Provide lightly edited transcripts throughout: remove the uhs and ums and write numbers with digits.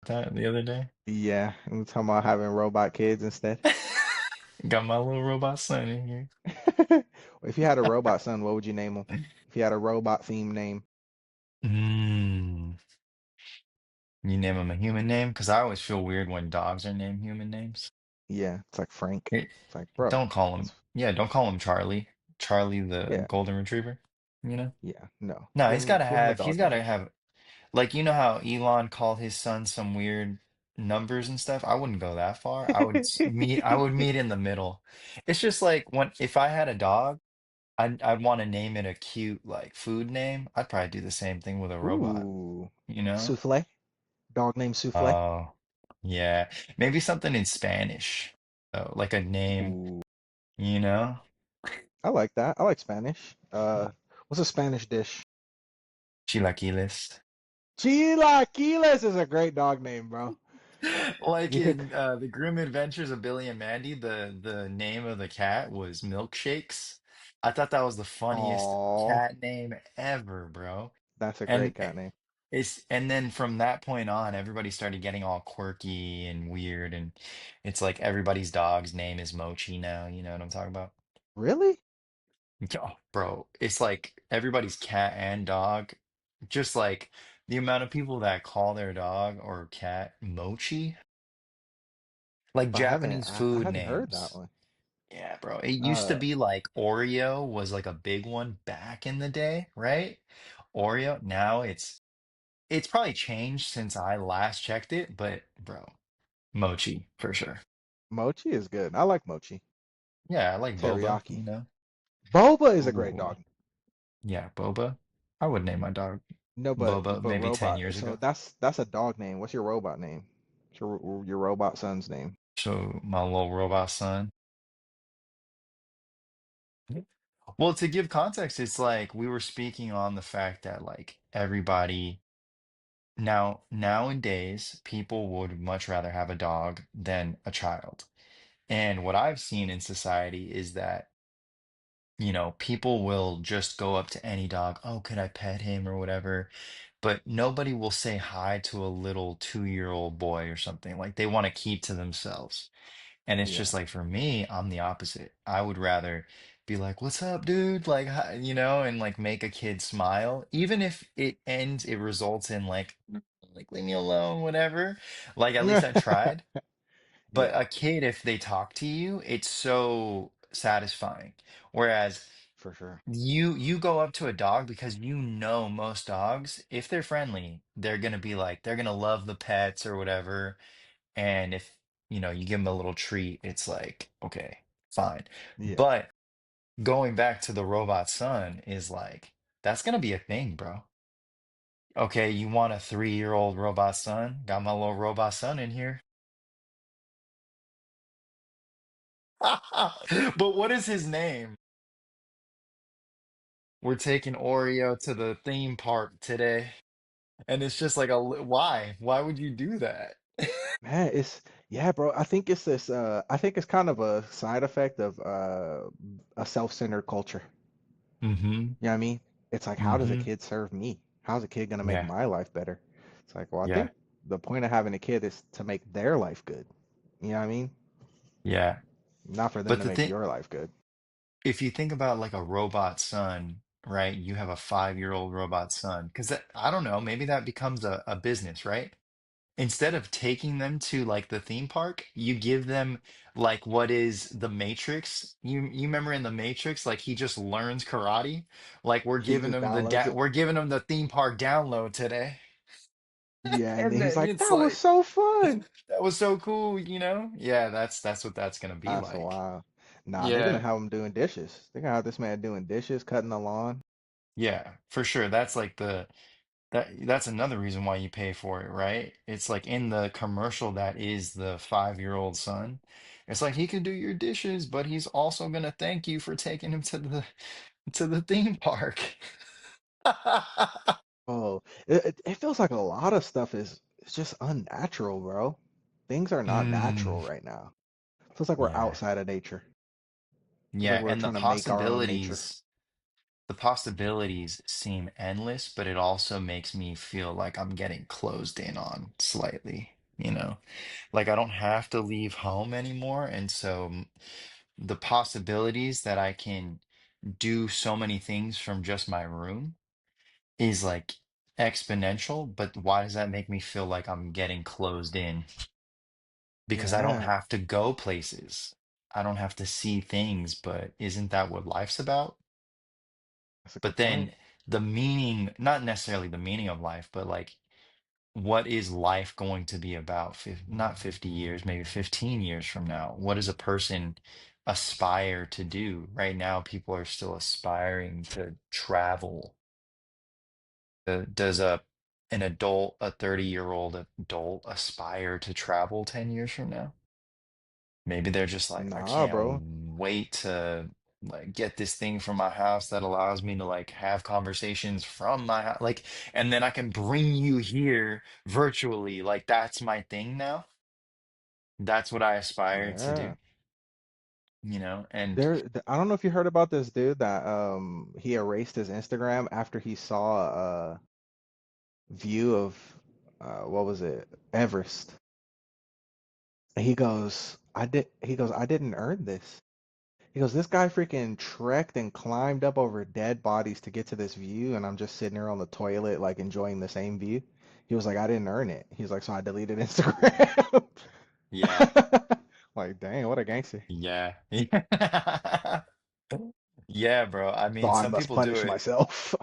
that the other day? Yeah, I'm talking about having robot kids instead. Got my little robot son in here. If you had a robot son, what would you name him? If you had a robot themed name, Mm. You name him a human name? Because I always feel weird when dogs are named human names. yeah, it's like Frank. It, It's like, bro, don't call him, that's yeah, don't call him Charlie. Charlie the yeah, golden retriever, you know? yeah, no. No, Give him a he's dog gotta name. have, like, you know how Elon called his son some weird numbers and stuff? I wouldn't go that far. I would meet in the middle. It's just like if I had a dog, I'd want to name it a cute, like, food name. I'd probably do the same thing with a robot, Ooh, you know? Souffle. Dog named Souffle. Oh, yeah. Maybe something in Spanish. Oh, like a name, Ooh, you know? I like that. I like Spanish. What's a Spanish dish? Chilaquiles. Chilaquiles is a great dog name, bro. Like You could. in The Grim Adventures of Billy and Mandy, the name of the cat was Milkshakes. I thought that was the funniest Oh, cat name ever, bro. that's a And great cat name. and then from that point on, everybody started getting all quirky and weird, and it's like everybody's dog's name is Mochi now. You know what I'm talking about? Really? Oh, bro, it's like everybody's cat and dog. Just like the amount of people that call their dog or cat Mochi. Like I haven't. Japanese I food hadn't heard that names. one. Yeah, bro. It used to Uh, be like Oreo was like a big one back in the day, right? Oreo. Now it's probably changed since I last checked it, but bro, Mochi for sure. Mochi is good. I like mochi. Yeah, I like boba, Teriyaki. you know. Boba is a great Ooh, dog. yeah, boba. I would name my dog No, Boba but maybe 10 robot. years So ago. that's a dog name. What's your robot name? What's your robot son's name? So my little robot son. Yeah. Well, to give context, it's like we were speaking on the fact that like everybody nowadays, people would much rather have a dog than a child. And what I've seen in society is that, people will just go up to any dog, oh, could I pet him or whatever, but nobody will say hi to a little 2-year-old boy or something. Like they want to keep to themselves. And it's just Yeah, like for me, I'm the opposite. I would rather be like, "What's up, dude?" Like, hi, and like make a kid smile, even if it results in like leave me alone, whatever. Like at least I tried. But yeah, a kid, if they talk to you, it's so satisfying. Whereas for sure. you go up to a dog because most dogs, if they're friendly, they're gonna love the pets or whatever. And if, you give them a little treat, it's like, okay, fine. Yeah. But going back to the robot son is like, that's gonna be a thing, bro. Okay, you want a 3-year-old robot son? Got my little robot son in here. But what is his name? We're taking Oreo to the theme park today. And it's just like why? Why would you do that? Man, it's yeah, bro. I think it's this I think it's kind of a side effect of a self-centered culture. Mm-hmm. You know what I mean? It's like how does a Mm-hmm. kid serve me? How's a kid gonna make Yeah. my life better? It's like, well, I Yeah. think the point of having a kid is to make their life good. You know what I mean? Yeah. Not for them But to the make thing your life good. if you think about like a robot son, right? You have a 5-year-old robot son, because I don't know, maybe that becomes a business, right? Instead of taking them to like the theme park, you give them like what is the Matrix. You remember in the Matrix, like he just learns karate. Like He just downloads it. we're giving him the theme park download today. Yeah, and And then he's then like, it's that was like so fun. that was so cool, you know? Yeah, that's what that's gonna be That's like. wild. Nah, they're gonna Yeah. have him doing dishes. They're gonna have this man doing dishes, cutting the lawn. Yeah, for sure. That's like that's another reason why you pay for it, right? It's like in the commercial that is the 5-year-old son. It's like he can do your dishes, but he's also gonna thank you for taking him to the theme park. Oh, it feels like a lot of stuff is it's just unnatural, bro. Things are not Mm, natural right now. Feels like we're yeah. outside of nature. Feels like Yeah, we're and trying to make our own nature. the possibilities seem endless, but it also makes me feel like I'm getting closed in on slightly. you know? Like I don't have to leave home anymore, and so the possibilities that I can do so many things from just my room is like exponential, but why does that make me feel like I'm getting closed in? Because I don't Yeah, have to go places. I don't have to see things, but isn't that what life's about? that's a But good point. then the meaning, not necessarily the meaning of life, but like what is life going to be about? Not 50 years, maybe 15 years from now. What does a person aspire to do? Right now, people are still aspiring to travel. Does an adult, a 30-year-old adult aspire to travel 10 years from now? Maybe they're just like, I Nah, can't bro. wait to like get this thing from my house that allows me to like have conversations from my house. Like, and then I can bring you here virtually. Like, that's my thing now. That's what I aspire to Yeah. do, and I don't know if you heard about this dude that he erased his Instagram after he saw a view of what was it? Everest. And he goes, I didn't earn this. He goes, this guy freaking trekked and climbed up over dead bodies to get to this view, and I'm just sitting there on the toilet, like enjoying the same view. He was like, I didn't earn it. He's like, so I deleted Instagram. yeah, Like, dang, what a gangster. yeah. Yeah, bro. I So mean, I some must people do punish it. myself.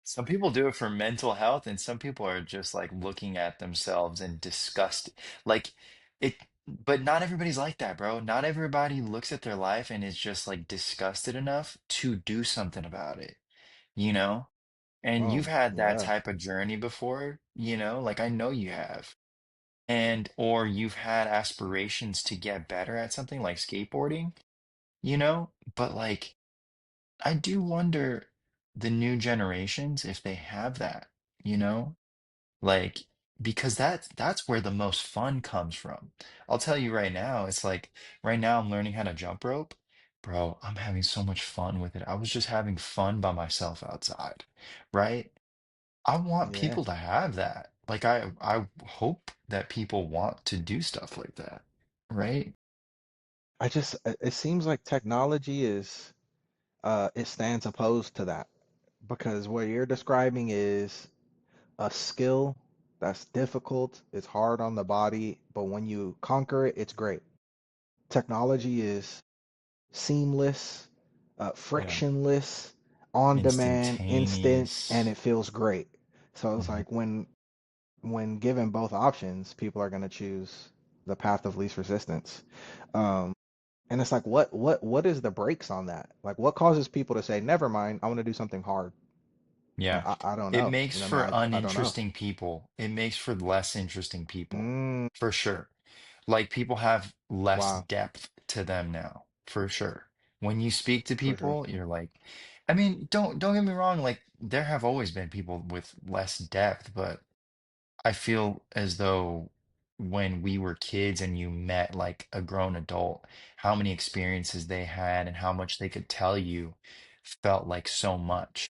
Some people do it for mental health, and some people are just like looking at themselves and disgust. Like it, but not everybody's like that, bro. Not everybody looks at their life and is just like disgusted enough to do something about it, you know? And you've had that Yeah. type of journey before, like I know you have. And or you've had aspirations to get better at something like skateboarding, But like I do wonder the new generations if they have that, you know? Like because that's where the most fun comes from. I'll tell you right now, it's like right now I'm learning how to jump rope. Bro, I'm having so much fun with it. I was just having fun by myself outside, right? I want Yeah. people to have that. Like I hope that people want to do stuff like that, right? It seems like technology it stands opposed to that because what you're describing is a skill that's difficult, it's hard on the body, but when you conquer it, it's great. Technology is seamless, Yeah. frictionless, on demand, instant, and Instantaneous. it feels great. So it's Mhm. like when given both options, people are going to choose the path of least resistance. Um, and it's like, what is the brakes on that? Like, what causes people to say, "Never mind, I want to do something hard." Yeah. I don't It know. makes You know what I for mean? I don't know. uninteresting people. It makes for less interesting people, Mm, for sure. Like people have less wow, depth to them now, for sure. When you speak to for sure. people, you're like, I mean, don't get me wrong, like there have always been people with less depth, but I feel as though when we were kids and you met like a grown adult, how many experiences they had and how much they could tell you felt like so much.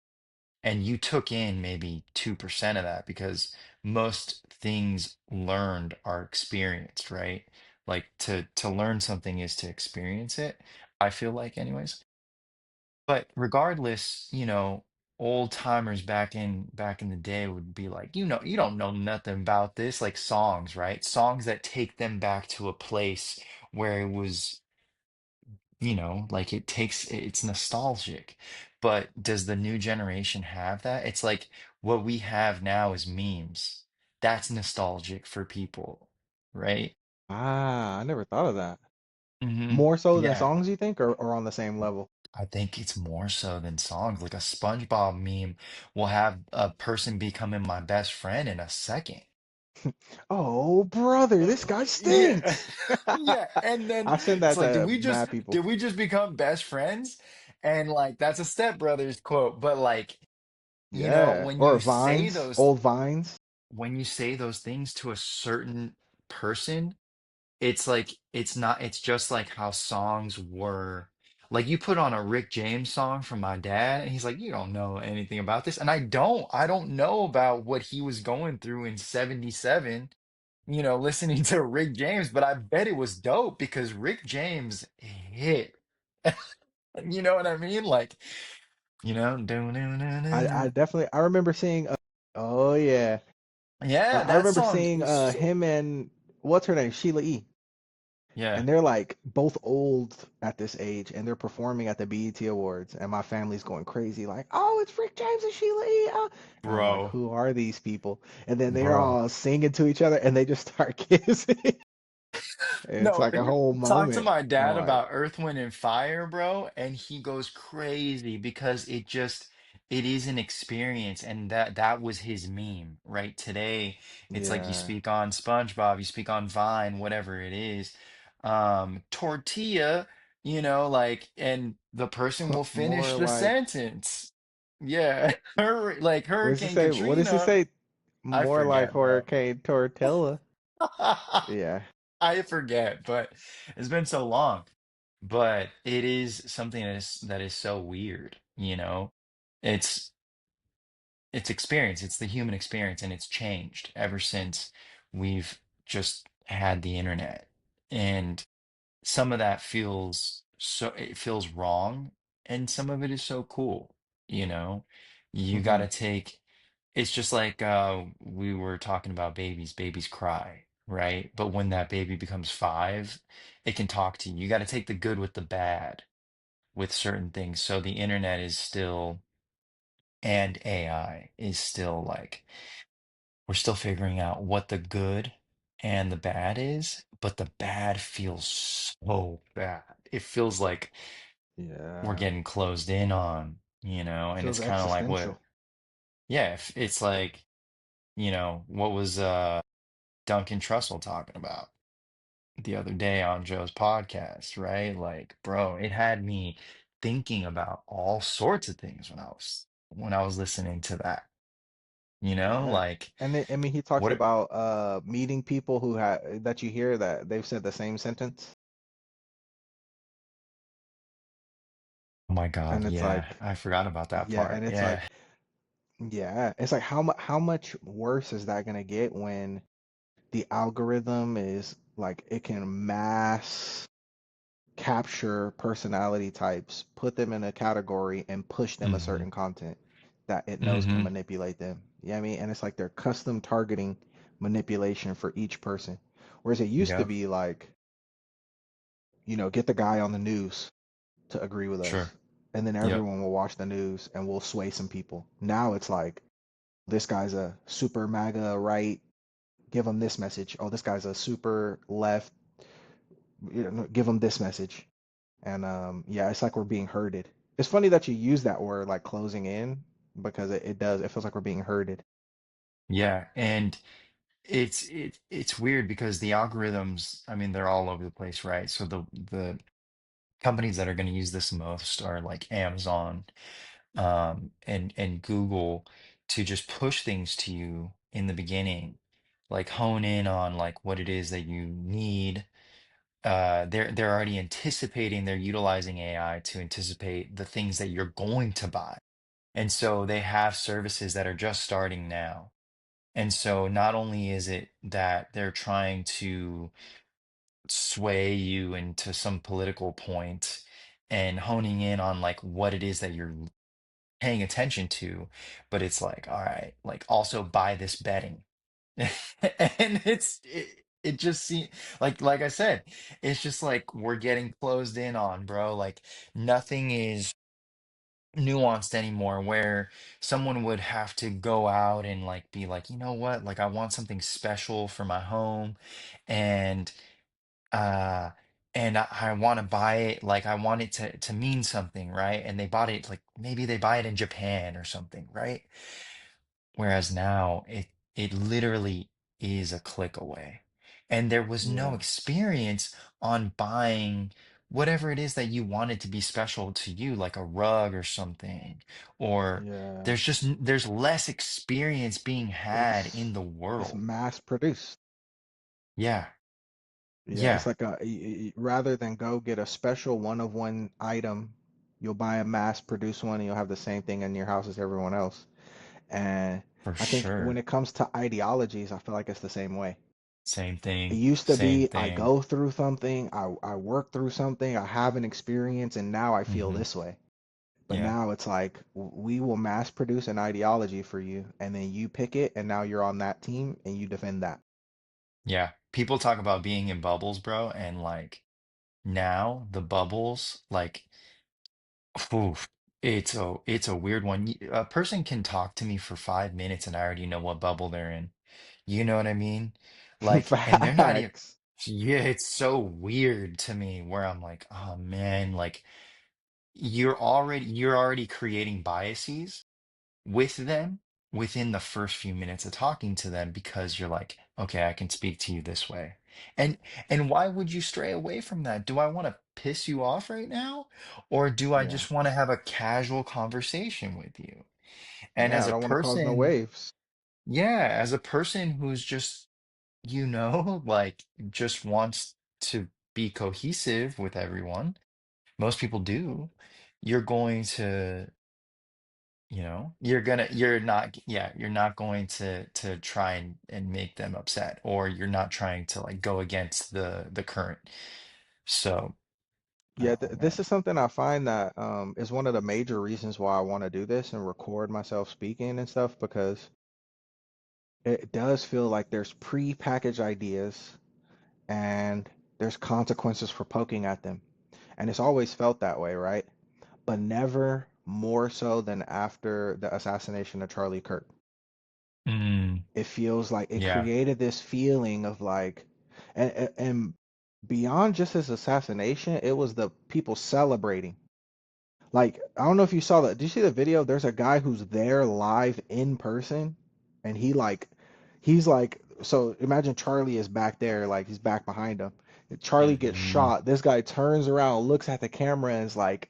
And you took in maybe 2% of that because most things learned are experienced, right? Like to learn something is to experience it, I feel like anyways. But regardless, old timers back in the day would be like, you don't know nothing about this, like songs, right? Songs that take them back to a place where it was like it's nostalgic. But does the new generation have that? It's like what we have now is memes. That's nostalgic for people, right? Ah, I never thought of that. Hmm. More so than Yeah, songs, you think, or on the same level? I think it's more so than songs. Like a SpongeBob meme will have a person becoming my best friend in a second. Oh, brother, this guy Yeah. stinks. Yeah. And then I send it's that like, to mad people. did we just become best friends? And like that's a Step Brothers quote, but like Yeah, when or you say vines, those old vines. things to a certain person, it's like it's just like how songs were. Like you put on a Rick James song from my dad, and he's like, "You don't know anything about this." And I don't know about what he was going through in 77. listening to Rick James, but I bet it was dope because Rick James hit. You know what I mean? Like, do do do I do. I definitely I remember seeing oh yeah. Yeah, I that remember song seeing is so. him and what's her name? Sheila E. Yeah, And they're like both old at this age and they're performing at the BET Awards and my family's going crazy like, "Oh, it's Rick James and Sheila E." And I'm like, bro, "Who are these people?" And then they're bro. all singing to each other and they just start kissing. It's No, like a whole talk to moment. my I'm dad like, about Earth, Wind, and Fire, bro, and he goes crazy because it is an experience, and that was his meme, right? Today, it's like you yeah, speak on SpongeBob, you speak on Vine, whatever it is, tortilla, like, and the person will finish more the like sentence. Yeah, like what does it Hurricane say? What does it Katrina, say? I More like forget, bro. Hurricane Tortilla. Yeah. I forget, but it's been so long. But it is something that is so weird, you know? It's it's experience, it's the human experience, and it's changed ever since we've just had the internet. And some of that it feels wrong, and some of it is so cool, you know? You got Hmm. to take it's just like we were talking about babies. Babies cry, right? But when that baby becomes 5, it can talk to you. You got to take the good with the bad with certain things. So the internet is still, and AI is still like, we're still figuring out what the good and the bad is, but the bad feels so bad. It feels like we're Yeah. getting closed in on, and it's Feels kind of like existential. yeah, it's like, what was Duncan Trussell talking about the other day on Joe's podcast, right? Like, bro, it had me thinking about all sorts of things when I was listening to that, Yeah. like And I mean, he talks what about meeting people who have that you hear that they've said the same sentence, oh my God, and it's yeah, like, I forgot about that yeah, part. and it's like, Yeah. yeah, it's like how much worse is that gonna get when the algorithm is like it can mass capture personality types, put them in a category, and push them a Hmm. certain content that it knows can Hmm. manipulate them. You know what I mean? And it's like they're custom targeting manipulation for each person. Whereas it used to Yep. be like, get the guy on the news to agree with us, Sure. and then Yep. everyone will watch the news and we'll sway some people. Now it's like, this guy's a super MAGA right, give him this message. Oh, this guy's a super left, give him this message. And yeah, it's like we're being herded. It's funny that you use that word like closing in because it does. It feels like we're being herded. Yeah. And it's weird because the algorithms, I mean, they're all over the place, right? So the companies that are going to use this most are like Amazon, and Google, to just push things to you in the beginning, like hone in on like what it is that you need. They're already anticipating, they're utilizing AI to anticipate the things that you're going to buy. And so they have services that are just starting now. And so not only is it that they're trying to sway you into some political point and honing in on like what it is that you're paying attention to, but it's like, all right, like also buy this bedding. And it just seems like I said, it's just like we're getting closed in on, bro. Like nothing is nuanced anymore, where someone would have to go out and like be like, you know what, like I want something special for my home, and uh I want to buy it, like I want it to mean something, right? And they bought it, like maybe they buy it in Japan or something, right? Whereas now it literally is a click away. And there was no Yeah, experience on buying whatever it is that you wanted to be special to you, like a rug or something. Or yeah. there's less experience being had It's in the it's world. mass produced. Yeah. Yeah, it's Yeah, like rather than go get a special one of one item, you'll buy a mass produced one and you'll have the same thing in your house as everyone else. And for I think when sure. it comes to ideologies, I feel like it's the same way. Same It thing. used to Same be I thing. go through something, I work through something, I have an experience, and now I feel Hmm. this way. But Yeah. now it's like we will mass produce an ideology for you, and then you pick it, and now you're on that team and you defend that. Yeah. People talk about being in bubbles, bro, and like now the bubbles, like, oof, it's a weird one. A person can talk to me for 5 minutes and I already know what bubble they're in. You know what I mean? Like, and they're not even, Facts. yeah, it's so weird to me where I'm like, oh man, like you're already creating biases with them within the first few minutes of talking to them because you're like, okay, I can speak to you this way. And and why would you stray away from that? Do I want to piss you off right now? Or do I Yeah. just want to have a casual conversation with you? And Yeah, as I a don't want to cause no person, waves. yeah, as a person who's just, like just wants to be cohesive with everyone, most people do, you're going to you're not going to try and make them upset, or you're not trying to like go against the current. So, Yeah, oh this man. is something I find that is one of the major reasons why I want to do this and record myself speaking and stuff because it does feel like there's pre-packaged ideas and there's consequences for poking at them. And it's always felt that way, right? But never more so than after the assassination of Charlie Kirk. Mm, It feels like it yeah. created this feeling of like, and beyond just his assassination, it was the people celebrating. Like, I don't know if you saw that. Did you see the video? There's a guy who's there live in person, and he's like, so imagine Charlie is back there, like he's back behind him. Charlie gets Hmm. shot. This guy turns around, looks at the camera, and is like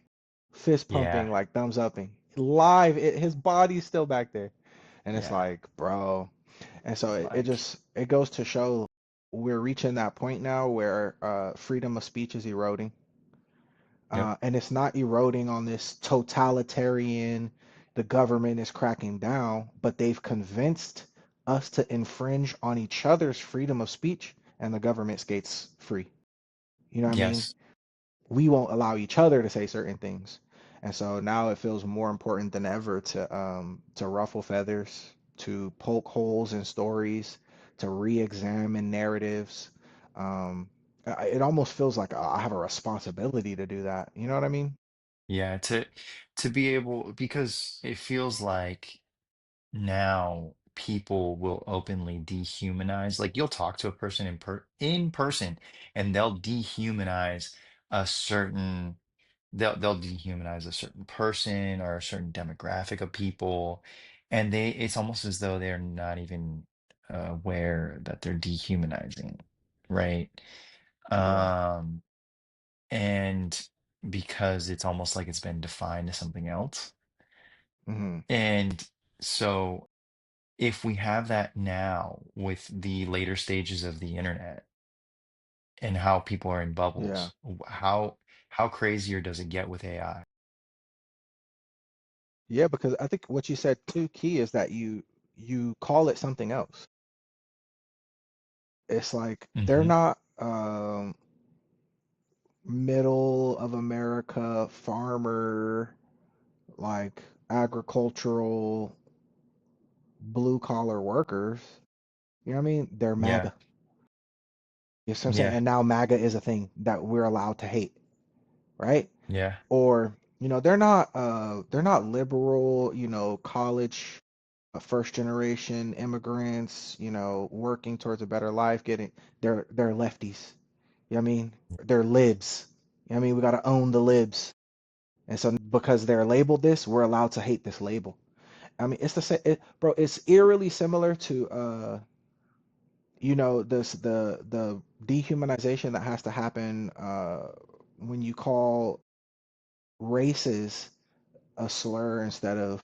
fist pumping, Yeah. like thumbs upping. Live, his body's still back there, and it's Yeah. like, bro. And so it Like, just it goes to show we're reaching that point now where freedom of speech is eroding, yep. and it's not eroding on this totalitarian, the government is cracking down, but they've convinced us to infringe on each other's freedom of speech, and the government skates free. You know what I mean? Yes. We won't allow each other to say certain things. And so now it feels more important than ever to ruffle feathers, to poke holes in stories, to re-examine narratives. Um, it almost feels like I have a responsibility to do that. You know what I mean? Yeah, to be able, because it feels like now people will openly dehumanize. Like you'll talk to a person in person and a certain they'll dehumanize a certain person or a certain demographic of people, and it's almost as though they're not even aware that they're dehumanizing, right? Yeah. Um, and because it's almost like it's been defined as something else. Hmm. And so if we have that now with the later stages of the internet and how people are in Yeah. bubbles, how crazier does it get with AI? Yeah, because I think what you said too key is that you call it something else. It's like they're Hmm. not middle of America farmer, like agricultural blue collar workers. You know what I mean? They're Yeah, MAGA. You see what I'm saying? yeah, And now MAGA is a thing that we're allowed to hate, right? yeah, Or, they're not liberal, college first generation immigrants, working towards a better life, they're lefties. You know what I mean? They're libs. You know what I mean? We gotta own the libs. And so because they're labeled this, we're allowed to hate this label. I mean, it's the same, bro. It's eerily similar to this the dehumanization that has to happen when you call races a slur instead of.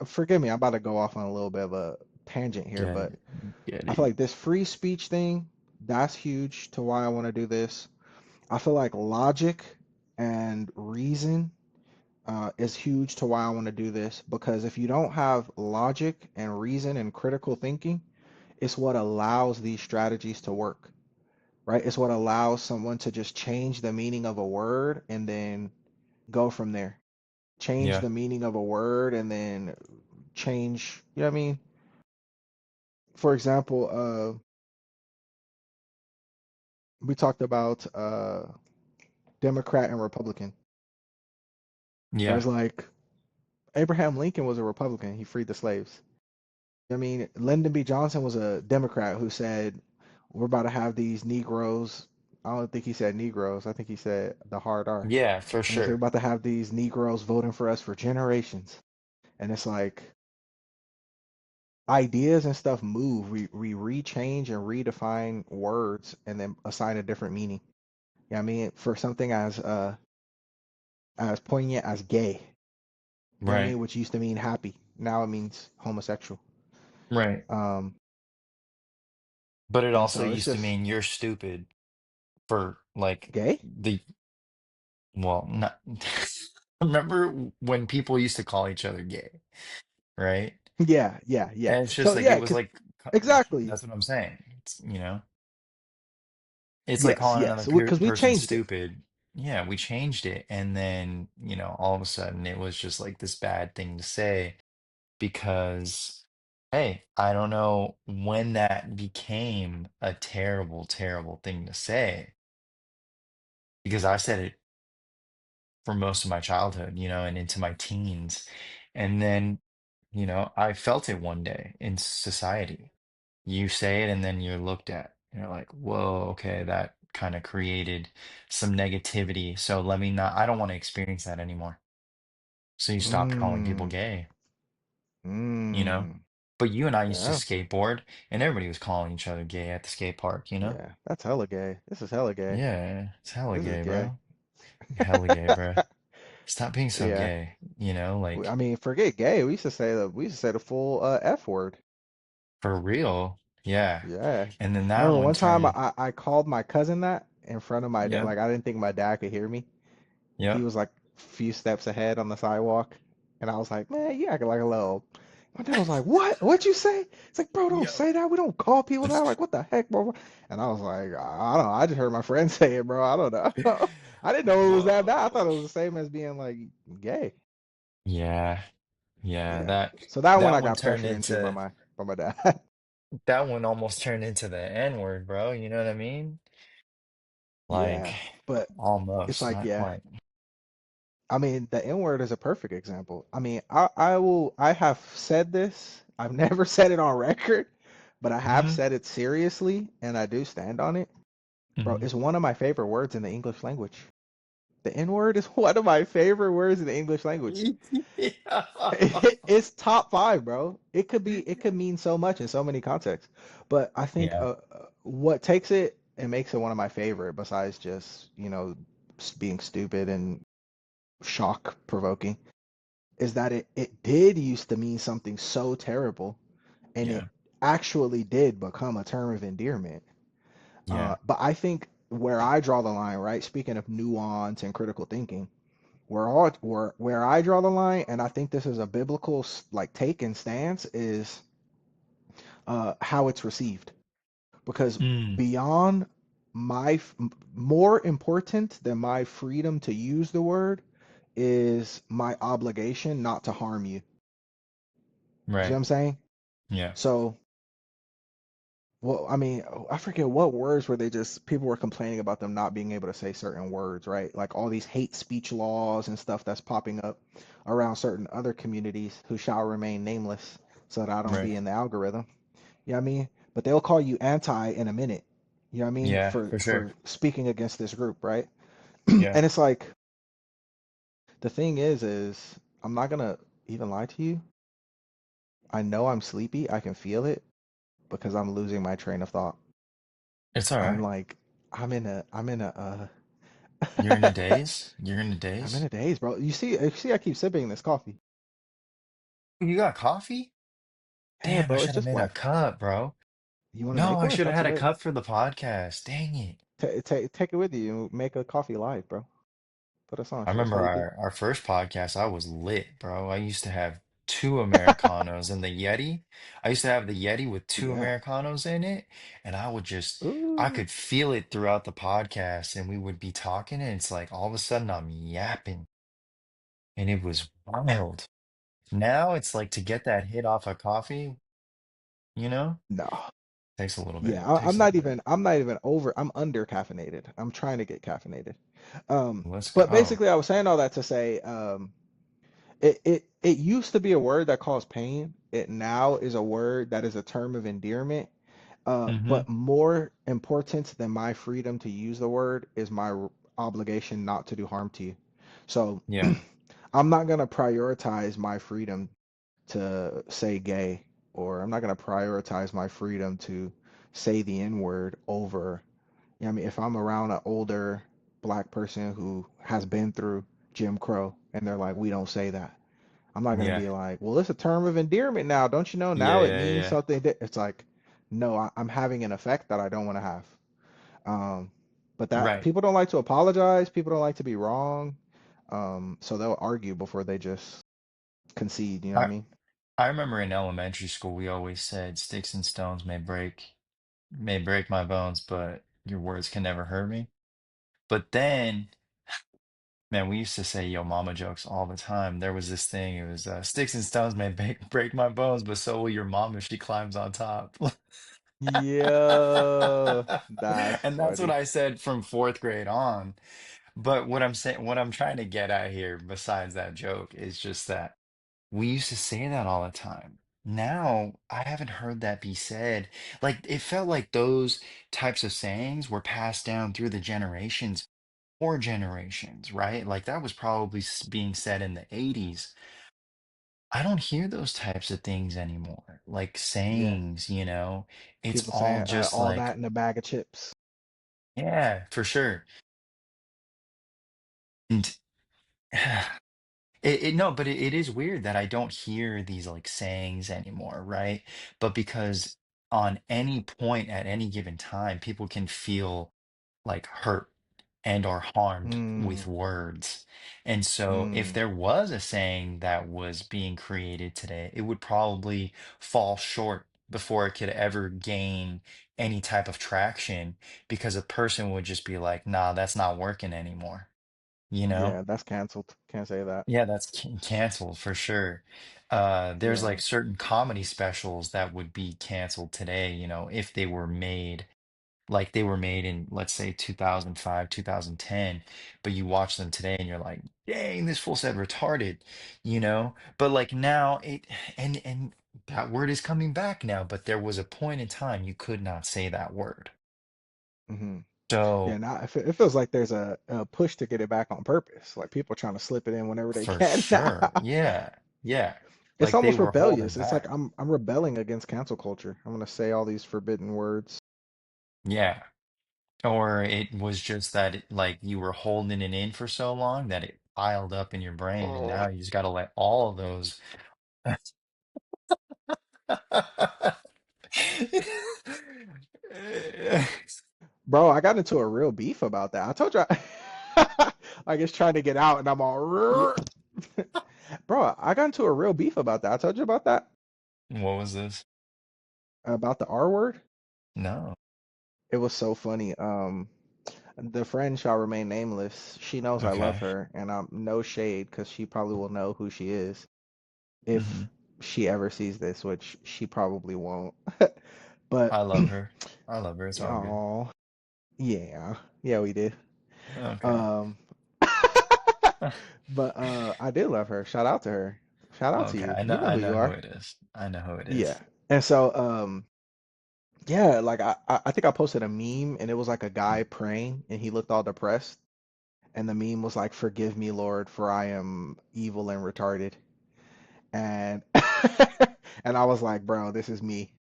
Forgive me, I'm about to go off on a little bit of a tangent here, get but it, get I feel it. like this free speech thing, that's huge to why I want to do this. I feel like logic and reason is huge to why I want to do this, because if you don't have logic and reason and critical thinking, it's what allows these strategies to work, right? It's what allows someone to just change the meaning of a word and then go from there. Change Yeah. the meaning of a word and then change, you know what I mean? For example, we talked about Democrat and Republican. There's Yeah. like Abraham Lincoln was a Republican. He freed the slaves. I mean, Lyndon B. Johnson was a Democrat who said, we're about to have these Negroes. I don't think he said Negroes. I think he said the hard R. Yeah, for And he said, we're sure. about to have these Negroes voting for us for generations. And it's like ideas and stuff move. We rechange and redefine words and then assign a different meaning. Yeah, I mean, for something as poignant as gay. You know what I Right. mean? Which used to mean happy. Now it means homosexual. Right. Um, But it and also so it's used to just mean you're stupid for like gay. the, well, not, remember when people used to call each other gay, right? Yeah, yeah, yeah. And it's just So like it yeah, was cause like exactly. that's what I'm saying. It's, it's like Yes, calling yes. another Because we person changed it. stupid. Yeah, we changed it, and then, all of a sudden it was just like this bad thing to say because, hey, I don't know when that became a terrible, terrible thing to say because I said it for most of my childhood, and into my teens. And then, I felt it one day in society. You say it and then you're looked at. You're like, whoa, okay, that kind of created some negativity. So let me not, I don't want to experience that anymore. So you stopped calling people Mm, gay, you know? mm. But you and I used to Yeah, skateboard and everybody was calling each other gay at the skate park? yeah. That's hella gay. This is hella gay. Yeah, it's hella This is gay, gay. bro. Hella gay, bro. Stop being so Yeah. gay, I like mean, forget gay. We used to say the full F word. for real. Yeah. Yeah. And then I that remember one one time turned, I called my cousin that in front of my dad. yep, Like I didn't think my dad could hear me. He yep. was like a few steps ahead on the sidewalk, and I was like, "Man, you acting like a little." My dad was like, "What? What'd you say?" It's like, "Bro, don't Yo. say that. We don't call people that. Like, what the heck, bro?" And I was like, "I don't know. I just heard my friend say it, bro. I don't know. I didn't know it was that bad. I thought it was Whoa. the same as being like gay." Yeah. Yeah, Yeah. that So that one that I one got turned pressured into into by my dad. that one almost turned into the N word, bro. You know what I mean? Like Yeah, but it's almost, like, not yeah. quite. I mean, the N word is a perfect example. I mean, I have said this. I've never said it on record, but I have Hmm. said it seriously, and I do stand on it. Bro, Hmm. it's one of my favorite words in the English language. The N word is one of my favorite words in the English language. Yeah. It's top five, bro. It could mean so much in so many contexts. But I think Yeah. what takes it and makes it one of my favorite, besides just, being stupid and shock provoking, is that it did used to mean something so terrible, and it Yeah. actually did become a term of endearment. Yeah. But I think where I draw the line, right? Speaking of nuance and critical thinking, where I draw the line, and I think this is a biblical like take and stance, is how it's received. Because Mm. beyond more important than my freedom to use the word is my obligation not to harm you. You see what Right. I'm saying? Yeah. So, well, I mean, I forget what words were they just people were complaining about them not being able to say certain words, right? Like all these hate speech laws and stuff that's popping up around certain other communities who shall remain nameless so that I don't Right. be in the algorithm. You know what I mean? But they'll call you anti in a minute. You know what I mean? Yeah, For for sure. speaking against this group, right? Yeah. And it's like the thing is I'm not gonna even lie to you. I know I'm sleepy. I can feel it because I'm losing my train of thought. It's all I'm right. like I'm in a You're in a daze? You're in a I'm in daze? a daze, bro. You see I keep sipping this coffee. You got coffee? Yeah, Damn, I bro, it's should have just made a black. cup, bro. You want to No, make I one? It's should have not too had a late. cup for the podcast. Dang it. Take it with you. Make a coffee live, bro. Put us on, I show us how remember you do. our first podcast, I was lit, bro. I used to have two Americanos and the Yeti. I used to have the Yeti with two Yeah. Americanos in it, and I Ooh. could feel it throughout the podcast, and we would be talking, and it's like all of a sudden I'm yapping, and it was wild. Now it's like to get that hit off of coffee, you know, No. takes a little bit. Yeah, Takes a little bit. I'm not even over, I'm under caffeinated. I'm trying to get caffeinated. Let's But go. basically I was saying all that to say, it used to be a word that caused pain. It now is a word that is a term of endearment. Hmm. But more important than my freedom to use the word is my obligation not to do harm to you. So Yeah. I'm not gonna prioritize my freedom to say gay, or I'm not gonna prioritize my freedom to say the N word over. You know what I mean, if I'm around an older black person who has been through Jim Crow and they're like, we don't say that. I'm not gonna Yeah. be like, well, it's a term of endearment now. Don't you know? Yeah. Now it Yeah. means Yeah. something. It's like, no, I'm having an effect that I don't want to have. Um, but that Right. people don't like to apologize. People don't like to be wrong. So they'll argue before they just concede. You know what I I mean? I remember in elementary school we always said sticks and stones may break my bones, but your words can never hurt me. But then, man, we used to say yo mama jokes all the time. There was this thing, it was sticks and stones may break my bones, but so will your mom if she climbs on top. Yeah, that's And that's what funny. I said from fourth grade on. But what I'm saying, what I'm trying to get at here, besides that joke, is just that we used to say that all the time. Now, I haven't heard that be said. Like, it felt like those types of sayings were passed down through the generations or generations, right? Like, that was probably being said in the 80s. I don't hear those types of things anymore. Like, Yeah, sayings, it's people all saying just all like, that in a bag of chips. yeah, for sure. And no, but it is weird that I don't hear these like sayings anymore, right? But because on any point at any given time, people can feel like hurt and or harmed Mm, with words. And so if mm. there was a saying that was being created today, it would probably fall short before it could ever gain any type of traction because a person would just be like, nah, that's not working anymore, you know? Yeah, that's canceled. Can't say that. Yeah, that's canceled for sure. There's like Yeah. certain comedy specials that would be canceled today, if they were made like they were made in, let's say, 2005, 2010, but you watch them today and you're like, dang, this fool said retarded, But like now and that word is coming back now, but there was a point in time you could not say that word. Hmm. Yeah, So now it feels like there's a push to get it back on purpose. Like people trying to slip it in whenever they for can now. sure, yeah, yeah. It's Like they almost were holding rebellious. It's like back. I'm rebelling against cancel culture. I'm gonna say all these forbidden words. Yeah. Or it was just that like you were holding it in for so long that it piled up in your brain, and now you just got to let all of those. Bro, I got into a real beef about that. I told you like it's trying to get out and I'm Yeah. all Bro, I got into a real beef about that. I told you about that? What was this? About the R word? No. It was so funny. The friend shall remain nameless. She knows I love Okay. her, and I'm no shade because she probably will know who she is if Hmm. she ever sees this, which she probably won't. But I love her. I love her. It's all good. oh, yeah, yeah, we did. Okay. Um, but I did love her. Shout out to her. Shout out to Okay. you. I know. You know I who you know who are. it is. I know who it Yeah. is. And so yeah, like I think I posted a meme and it was like a guy praying and he looked all depressed and the meme was like, "Forgive me, Lord, for I am evil and retarded." And and I was like, "Bro, this is me."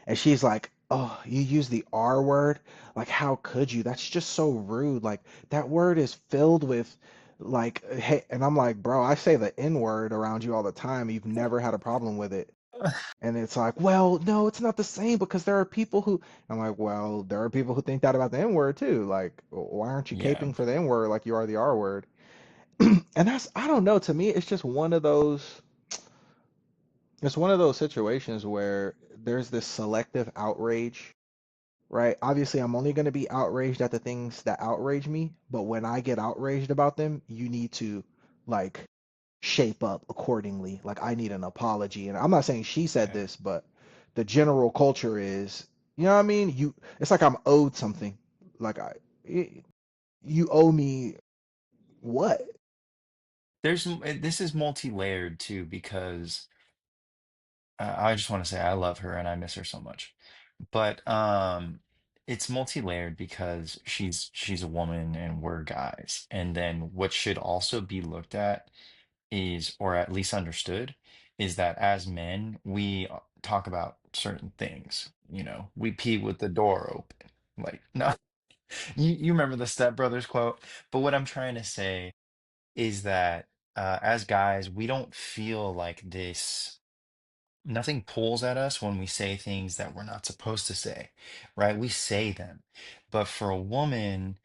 And she's like, "Oh, you use the R word? Like, how could you? That's just so rude. Like, that word is filled with, like, hey." And I'm like, "Bro, I say the N word around you all the time. You've never had a problem with it." And it's like, "Well, no, it's not the same because there are people who." I'm like, "Well, there are people who think that about the N word too. Like, why aren't you Yeah. caping for the N word like you are the R word?" And that's, I don't know, to me, it's just one of those, it's one of those situations where there's this selective outrage, right? Obviously, I'm only going to be outraged at the things that outrage me, but when I get outraged about them, you need to like shape up accordingly. Like I need an apology. And I'm not saying she said Yeah. this, but the general culture is, you know what I mean? It's like I'm owed something. Like you owe me what? This is multi-layered too because I just want to say I love her and I miss her so much. But it's multi-layered because she's a woman and we're guys. And then what should also be looked at is, or at least understood, is that as men, we talk about certain things. You know, we pee with the door open. Like, no, you remember the Step Brothers quote. But what I'm trying to say is that as guys, we don't feel like this. Nothing pulls at us when we say things that we're not supposed to say, right? We say them. But for a woman,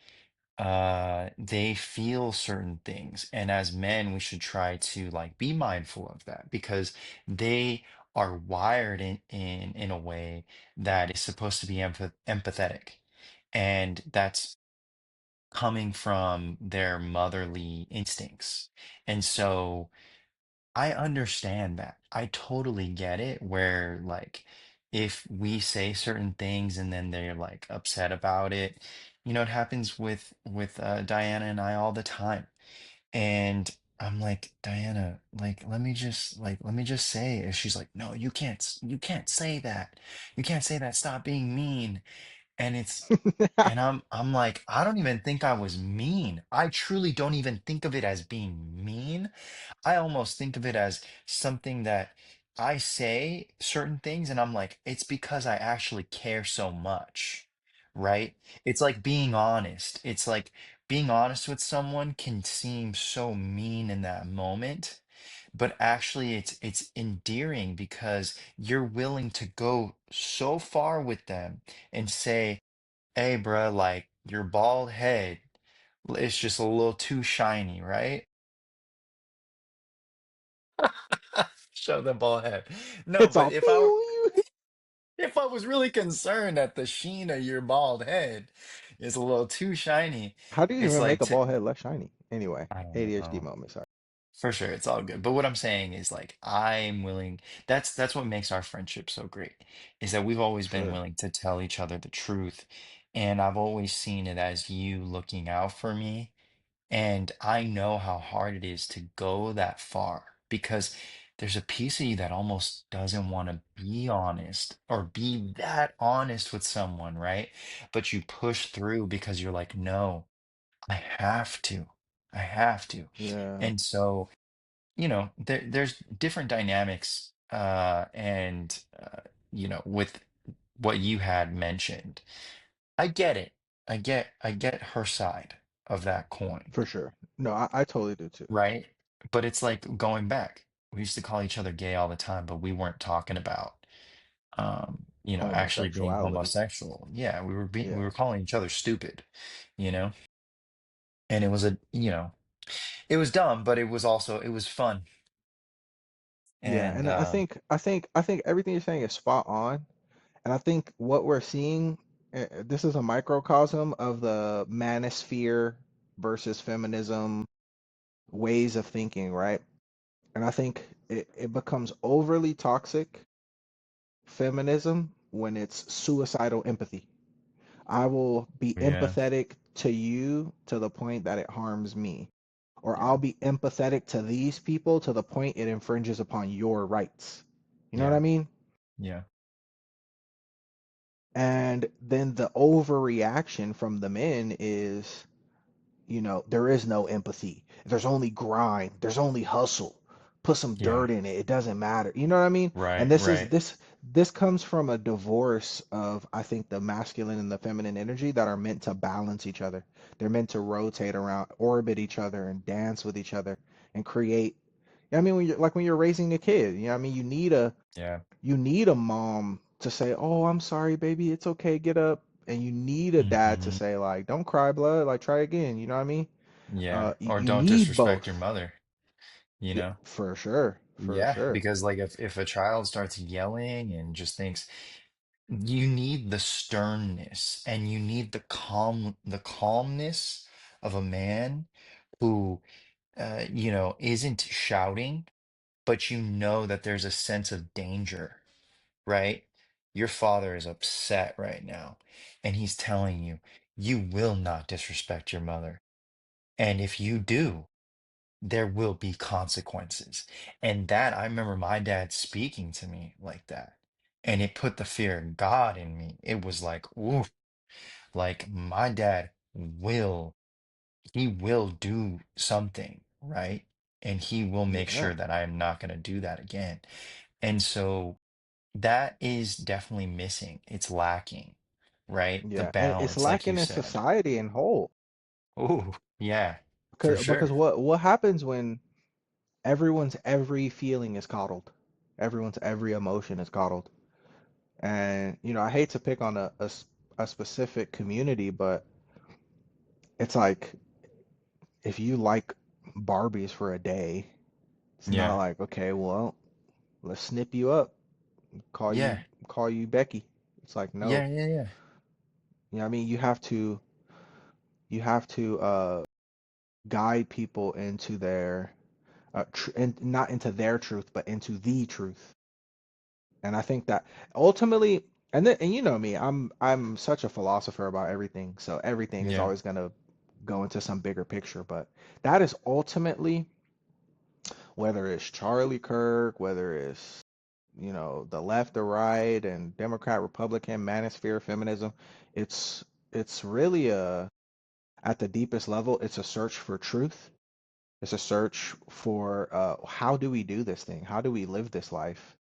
they feel certain things. And as men, we should try to like be mindful of that because they are wired in a way that is supposed to be empathetic. And that's coming from their motherly instincts. And so I understand that. I totally get it where like if we say certain things and then they're like upset about it, you know, it happens with Diana and I all the time. And I'm like, Diana, like let me just say it. And she's like, no, you can't say that. You can't say that. Stop being mean. And I'm like, I don't even think I was mean. I truly don't even think of it as being mean. I almost think of it as something that I say certain things and I'm like, it's because I actually care so much, right? It's like being honest. It's like being honest with someone can seem so mean in that moment, but actually it's endearing because you're willing to go so far with them and say, hey, bruh, like your bald head, it's just a little too shiny, right? Show the bald head. No, It's but all pew. if I was really concerned that the sheen of your bald head is a little too shiny, How do you it's even make like a to bald head less shiny? Anyway, I don't ADHD know. moment, sorry. For sure, it's all good. But what I'm saying is like I'm willing, that's what makes our friendship so great, is that we've always been Sure. willing to tell each other the truth. And I've always seen it as you looking out for me. And I know how hard it is to go that far because there's a piece of you that almost doesn't want to be honest or be that honest with someone, right? But you push through because you're like, no, I have to. I have to. Yeah, And so, you know, there's different dynamics you know, with what you had mentioned. I get it. I get her side of that coin. for sure. No, I totally do too. Right? But it's like going back. We used to call each other gay all the time, but we weren't talking about you know, actually being Homosexuality. homosexual. Yeah, we Yeah. were calling each other stupid, you know? And it was a, you know, it was dumb, but it was also it was fun. Yeah, And and I think everything you're saying is spot on. And I think what we're seeing, this is a microcosm of the manosphere versus feminism ways of thinking, right? And I think it becomes overly toxic feminism when it's suicidal empathy. I will be yeah, empathetic to you to the point that it harms me. Or yeah, I'll be empathetic to these people to the point it infringes upon your rights. You know what I yeah, mean? yeah, And then the overreaction from the men is, there is no empathy. There's only grind. There's only hustle. Put some yeah. dirt in it. It doesn't matter. You know what I mean? And Right, this is right. this comes from a divorce of, I think, the masculine and the feminine energy that are meant to balance each other. They're meant to rotate around, orbit each other, and dance with each other and create. I mean, when you're raising a kid, I mean, Yeah. you need a mom to say, "Oh, I'm sorry, baby. It's okay. Get up." And you need a dad to Hmm. say, like, "Don't cry, blood. Like, try again." You know what I mean? Yeah. Or You don't need disrespect your both. mother, you Yeah, know? for sure, for Yeah, sure. because like if a child starts yelling and just thinks, you need the sternness and you need the calmness of a man who isn't shouting, but you know that there's a sense of danger, right? Your father is upset right now, and he's telling you, you will not disrespect your mother. And if you do, there will be consequences. And that, I remember my dad speaking to me like that. And it put the fear of God in me. It was like, ooh, like my dad he will do something, right? And he will make Yeah, sure that I am not going to do that again. And so that is definitely missing. It's lacking, right? The yeah, and it's balance, like you lacking in said. society in whole. Oh, yeah, for Because sure. what happens when everyone's every feeling is coddled, everyone's every emotion is coddled, and I hate to pick on a specific community, but it's like if you like Barbies for a day, it's not Yeah. like, okay, well, let's snip you up, call you Yeah. call you Becky. It's like, no. Yeah. Yeah. Yeah. I mean, you have to guide people into their and not into their truth, but into the truth. And I think that ultimately, and you know me, I'm such a philosopher about everything, so everything is Yeah. always gonna go into some bigger picture. But that is ultimately, whether it's Charlie Kirk, whether it's the left or right, and Democrat, Republican, manosphere, feminism, it's really at the deepest level, it's a search for truth. It's a search for how do we do this thing? How do we live this life?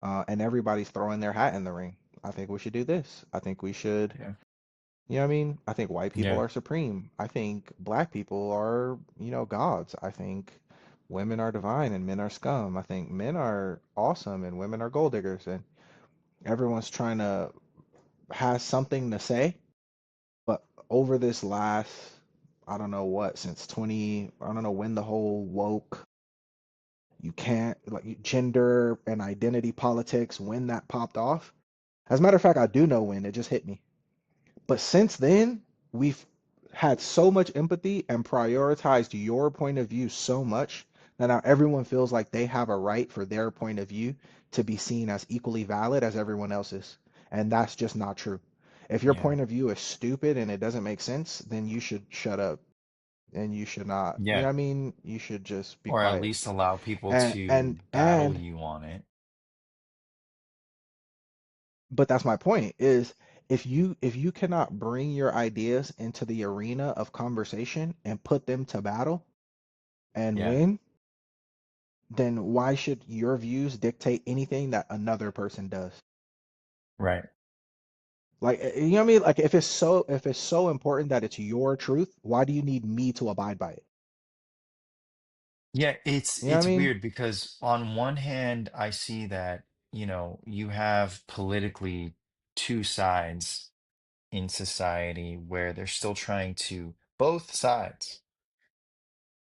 And everybody's throwing their hat in the ring. I think we should do this. I think we should, Yeah. what I mean? I think white people Yeah. are supreme. I think black people are, gods. I think women are divine and men are scum. I think men are awesome and women are gold diggers. And everyone's trying to has something to say. But over this last, I don't know what, since 20, I don't know when the whole woke, you can't, like gender and identity politics, when that popped off. As a matter of fact, I do know when it just hit me. But since then, we've had so much empathy and prioritized your point of view so much that now everyone feels like they have a right for their point of view to be seen as equally valid as everyone else's. And that's just not true. If your Yeah. point of view is stupid and it doesn't make sense, then you should shut up and you should not. You know Yeah. what I mean? You should just be Or at quiet. least allow people And to and battle and you on it. but that's my point is if you cannot bring your ideas into the arena of conversation and put them to battle and Yeah. win, then why should your views dictate anything that another person does? Right. Like you know what I mean? Like if it's so important that it's your truth, why do you need me to abide by it? Yeah, it's You know what I it's mean? weird because on one hand, I see that, you have politically two sides in society where they're still trying to, both sides,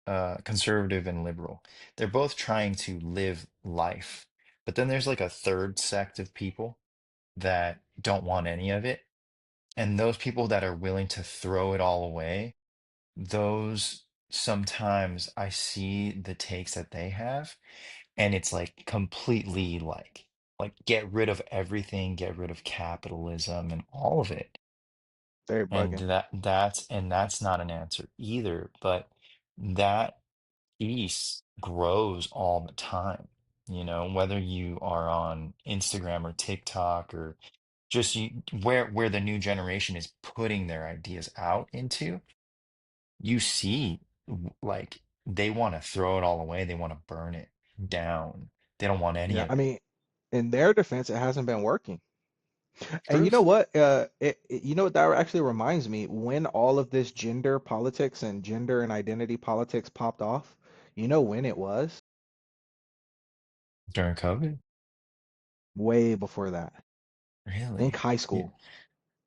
conservative and liberal, they're both trying to live life. But then there's like a third sect of people that don't want any of it. And those people that are willing to throw it all away, those sometimes I see the takes that they have, and it's like completely like get rid of everything, get rid of capitalism and all of it. They're And bugging. that's not an answer either, but that piece grows all the time, whether you are on Instagram or TikTok or just where the new generation is putting their ideas out into, you see like they want to throw it all away, they want to burn it down, they don't want any Yeah, of I it. mean, in their defense, it hasn't been working. And you know Truth. what? You know what that actually reminds me? When all of this gender politics and gender and identity politics popped off, you know when it was? During COVID. Way before that. Think Really? high Yeah. school.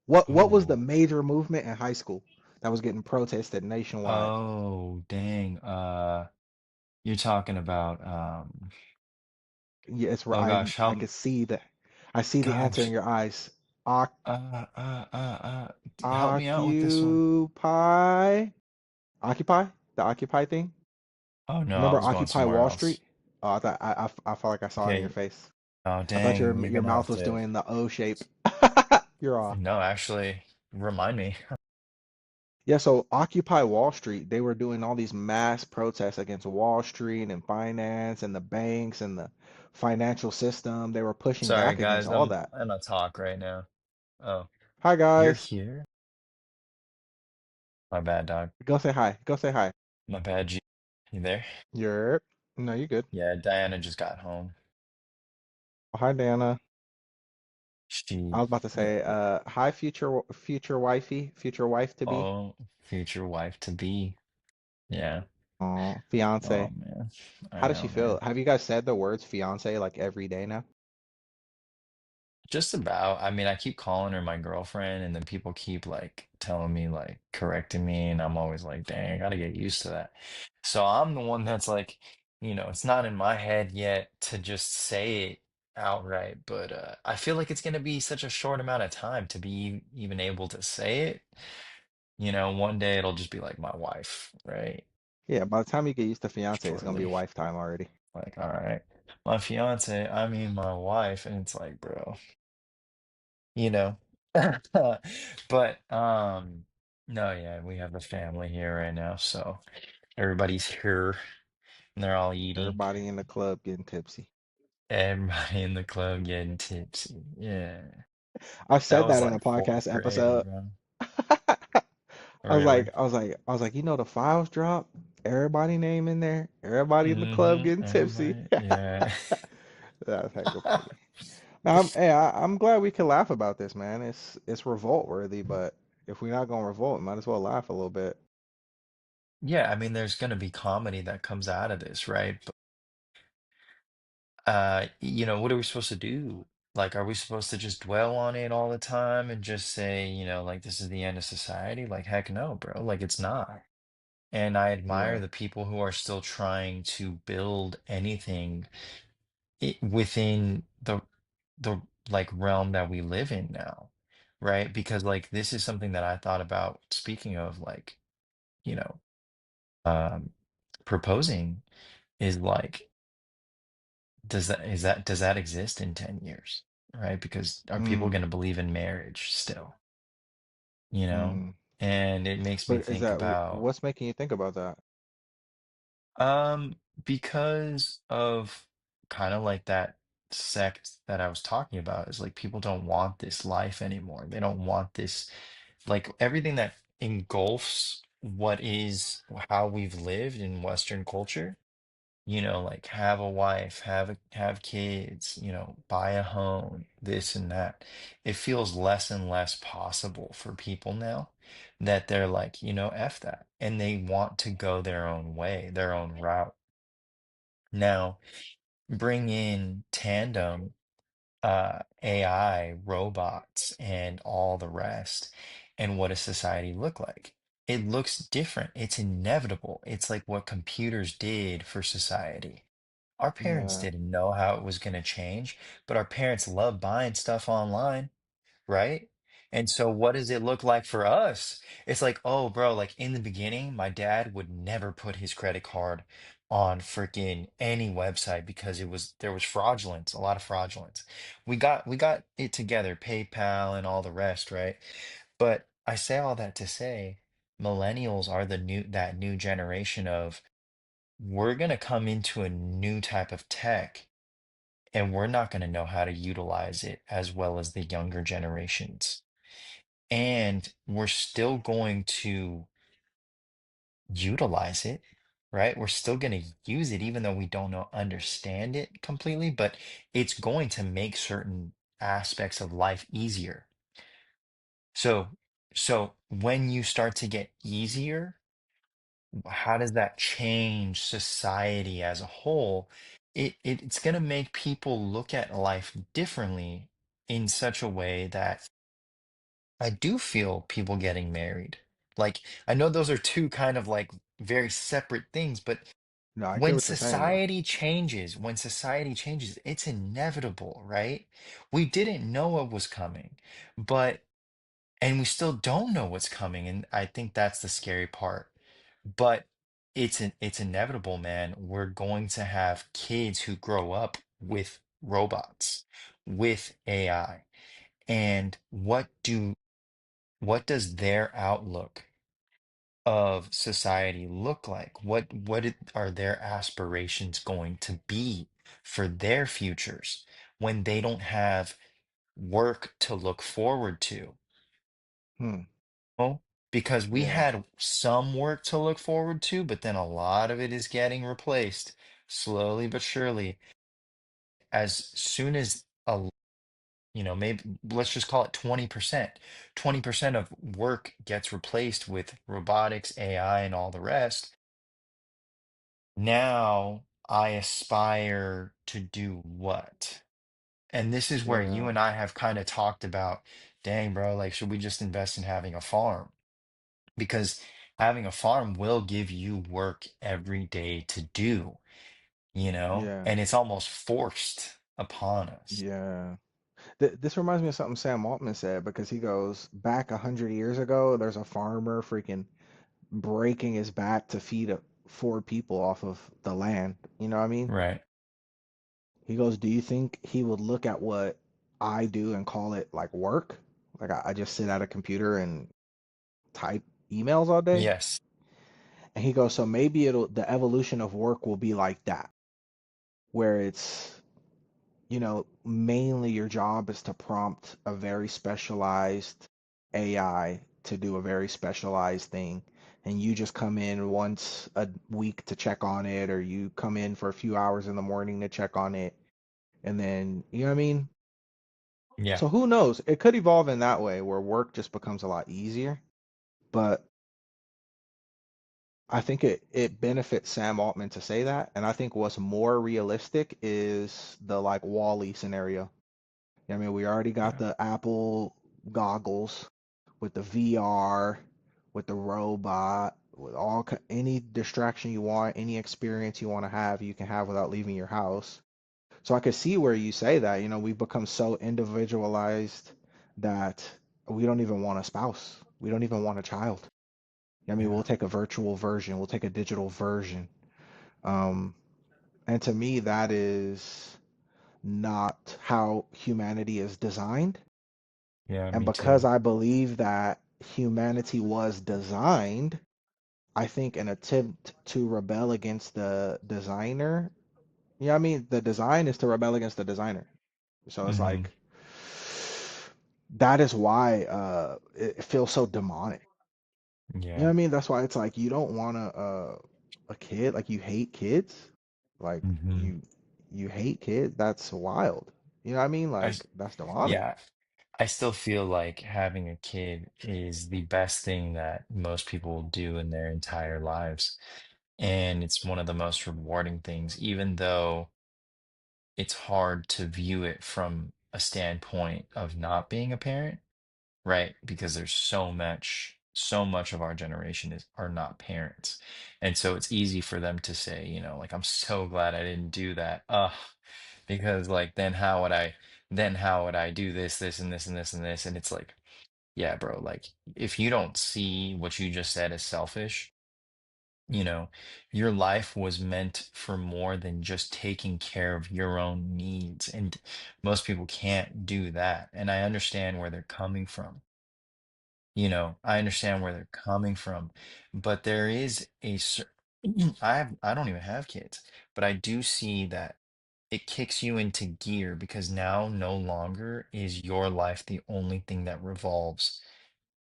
What was the Oh, major movement in high school? that was getting protested nationwide. Oh, dang. You're talking about Yeah, it's oh gosh, I how could see that. I see the answer in gosh. your eyes. Oc Help me out with this one. Occupy, Occupy, the Occupy thing. Oh no, I Remember was going Occupy somewhere Wall Street? else. Oh, I felt like I saw it in your Okay. face. Oh I thought dang, you're your gonna mouth have was to doing the O shape. You're off. no, actually remind me. Yeah, so Occupy Wall Street, they were doing all these mass protests against Wall Street and finance and the banks and the financial system. They were pushing Sorry back against guys, all that. I'm a talk right now. Oh, Hi you're guys. here? My bad, dog. Go say hi. Go say hi. My bad, G. You there? You're no, you good. Yeah, Diana just got home. Oh, hi Dana. I She was about to yeah. say, hi future wifey, future wife to be. Oh, future wife to be. Yeah. Oh, Oh fiance. man. I How does she know, feel? man. Have you guys said the words fiance like every day now? Just about. I mean, I keep calling her my girlfriend, and then people keep like telling me, like correcting me, and I'm always like, dang, I gotta get used to that. So I'm the one that's like, it's not in my head yet to just say it outright, but I feel like it's gonna be such a short amount of time to be even able to say it. One day it'll just be like my wife, right? Yeah, by the time you get used to fiance, it's gonna be Shortly. wife time already. Like, all right, my fiance, I mean my wife, and it's like, bro. you know. But no, yeah, we have a family here right now, so everybody's here and they're all eating. Everybody in the club getting tipsy. Everybody in the club getting tipsy. Yeah. I That said was that in a like fourth podcast grade, episode. bro. I Really. was like, the files drop. Everybody name in there. Everybody in the club getting tipsy. Everybody, yeah. That's hecka funny. Hey, I'm glad we can laugh about this, man. It's revolt worthy, but if we're not gonna revolt, might as well laugh a little bit. Yeah, I mean there's gonna be comedy that comes out of this, right? But what are we supposed to do? Like, are we supposed to just dwell on it all the time and just say, like this is the end of society? Like, heck no, bro. Like it's not. And I admire Yeah, the people who are still trying to build anything within the like realm that we live in now, right? Because like this is something that I thought about speaking of like, you know, um proposing is like does that exist in 10 years, right? Because are people mm, going to believe in marriage still, you know? mm. And it makes me But is think that about what's making you think about that? because of kind of like that sect that I was talking about is like people don't want this life anymore. They don't want this like everything that engulfs what is how we've lived in Western culture. Like have a wife, have kids, buy a home, this and that. It feels less and less possible for people now that they're like, F that. And they want to go their own way, their own route. Now, bring in tandem, AI, robots, and all the rest. And what does society look like? It looks different. It's inevitable. It's like what computers did for society. Our parents Yeah, didn't know how it was going to change, but our parents love buying stuff online, right? And so what does it look like for us? It's like, oh, bro, like in the beginning, my dad would never put his credit card on freaking any website because there was fraudulence, a lot of fraudulence. We got it together, PayPal and all the rest, right? But I say all that to say millennials are that new generation of we're going to come into a new type of tech and we're not going to know how to utilize it as well as the younger generations. And we're still going to utilize it, right? We're still going to use it even though we don't know understand it completely, but it's going to make certain aspects of life easier. So so when you start to get easier, how does that change society as a whole? It's going to make people look at life differently in such a way that I do feel people getting married. Like, I know those are two kind of like very separate things, but No, I get what you're saying though. when society changes, it's inevitable, right? We didn't know what was coming, but and we still don't know what's coming, and I think that's the scary part. But it's inevitable, man. We're going to have kids who grow up with robots, with AI. And what does their outlook of society look like? Are their aspirations going to be for their futures when they don't have work to look forward to? Hmm. Oh, because we Yeah. had some work to look forward to, but then a lot of it is getting replaced slowly but surely. As soon as maybe let's just call it 20%. 20% of work gets replaced with robotics, AI, and all the rest. Now I aspire to do what? And this is where you Yeah. and I have kind of talked about, dang, bro, like, should we just invest in having a farm? Because having a farm will give you work every day to do, Yeah. and it's almost forced upon us. Yeah. This reminds me of something Sam Altman said because he goes back 100 years ago. There's a farmer freaking breaking his back to feed four people off of the land. You know what I mean? Right. He goes, "Do you think he would look at what I do and call it like work? Like I just sit at a computer and type emails all day?" Yes. And he goes, "So maybe the evolution of work will be like that, where it's mainly your job is to prompt a very specialized AI to do a very specialized thing. And you just come in once a week to check on it, or you come in for a few hours in the morning to check on it. And then, you know what I mean? Yeah. So who knows? It could evolve in that way where work just becomes a lot easier. But I think it benefits Sam Altman to say that. And I think what's more realistic is the like Wall-E scenario. I mean, we already got Yeah. the Apple goggles with the VR, with the robot, with any distraction you want, any experience you want to have, you can have without leaving your house. So I could see where you say that, we've become so individualized that we don't even want a spouse. We don't even want a child. I mean, we'll Yeah. take a virtual version, we'll take a digital version. Um, and to me, that is not how humanity is designed. Yeah, And me because too. I believe that humanity was designed, I think an attempt to rebel against the designer, I mean, the design is to rebel against the designer. So it's Hmm. like that is why it feels so demonic. You know Yeah. what I mean? That's why it's like you don't want a kid, like you hate kids. Like Hmm. you hate kids. That's wild. You know what I mean? I, Like s- that's demonic. yeah, I still feel like having a kid is the best thing that most people will do in their entire lives. And it's one of the most rewarding things, even though it's hard to view it from a standpoint of not being a parent, right? Because there's so much of our generation are not parents. And so it's easy for them to say, like, I'm so glad I didn't do that. Because like then how would I do this, and this, and this, and this? And it's like, yeah, bro, like if you don't see what you just said as selfish, you know, your life was meant for more than just taking care of your own needs. And most people can't do that. And I understand where they're coming from. I understand where they're coming from, but there is I don't even have kids, but I do see that it kicks you into gear because now no longer is your life the only thing that revolves.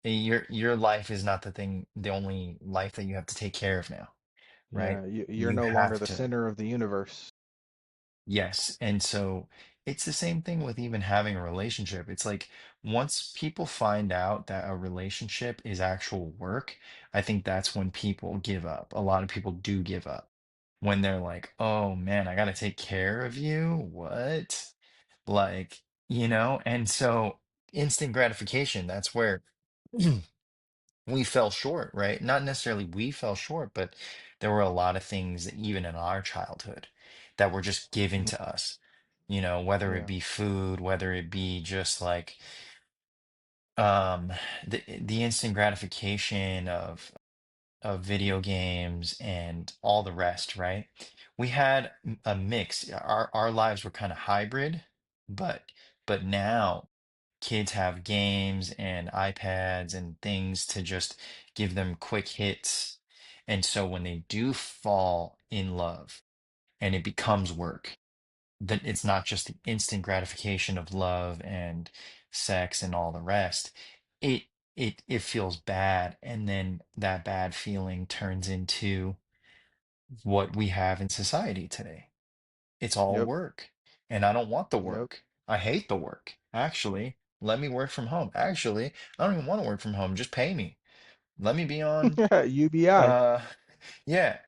Your life is not the only life that you have to take care of now, right? Yeah, you're You no longer have the to. center of the universe. Yes. And so it's the same thing with even having a relationship. It's like once people find out that a relationship is actual work, I think that's when people give up. A lot of people do give up when they're like, oh man, I got to take care of you. What? Like, and so instant gratification, that's where we fell short, right? Not necessarily we fell short, but there were a lot of things that even in our childhood that were just given Mhm. to us, whether it Yeah. be food, whether it be just like um the instant gratification of video games and all the rest, right? We had a mix. Our lives were kind of hybrid, but now kids have games and iPads and things to just give them quick hits. And so when they do fall in love and it becomes work, then it's not just the instant gratification of love and sex and all the rest. It it feels bad, and then that bad feeling turns into what we have in society today. It's all Yep. work. And I don't want the Yep. work. I hate the work. Actually, let me work from home. Actually, I don't even want to work from home. Just pay me. Let me be on UBI. uh yeah,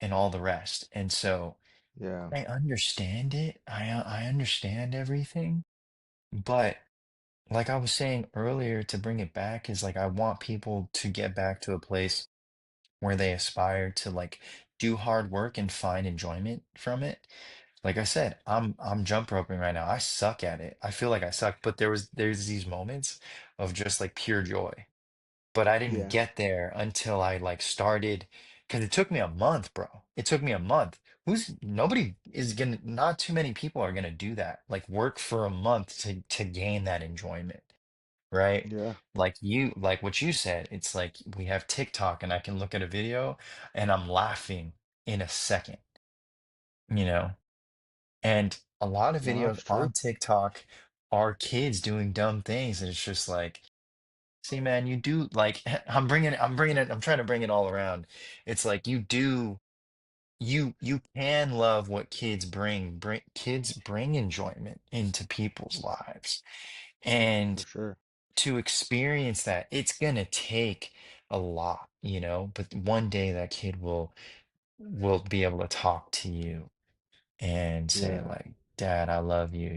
and all the rest. And so Yeah. I understand it. I understand everything. But like I was saying earlier, to bring it back is like I want people to get back to a place where they aspire to like do hard work and find enjoyment from it. Like I said, I'm jump roping right now. I suck at it. I feel like I suck, but there's these moments of just like pure joy. But I didn't Yeah. get there until I like started, because it took me a month, bro. It took me a month. Nobody is gonna, not too many people are gonna do that. Like work for a month to gain that enjoyment, right? Yeah. Like what you said, it's like we have TikTok and I can look at a video and I'm laughing in a second, you know? And a lot of No, that's videos true. on TikTok are kids doing dumb things, and it's just like, see, man, you do like I'm trying to bring it all around. It's like you can love what kids kids bring enjoyment into people's lives. For And sure. to experience that, it's gonna take a lot, but one day that kid will be able to talk to you and say Yeah. like, Dad, I love you,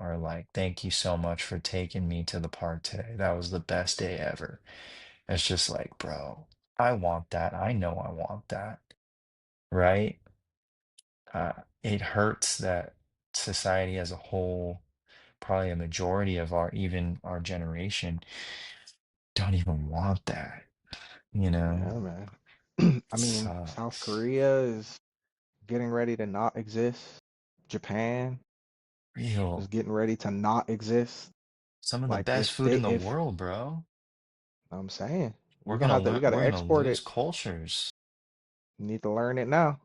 or like, thank you so much for taking me to the park today. That was the best day ever. It's just like, bro, I want that. I know I want that, right? Uh, it hurts that society as a whole, probably a majority of even our generation, don't even want that, you know? Yeah, man. I It mean, South sucks. Korea is getting ready to not exist. Japan is Real. getting ready to not exist. Some of the Like best food in the if world, bro. I'm saying We're we're gonna gonna have to we learn, gotta we're gonna export lose it. cultures. You need to learn it now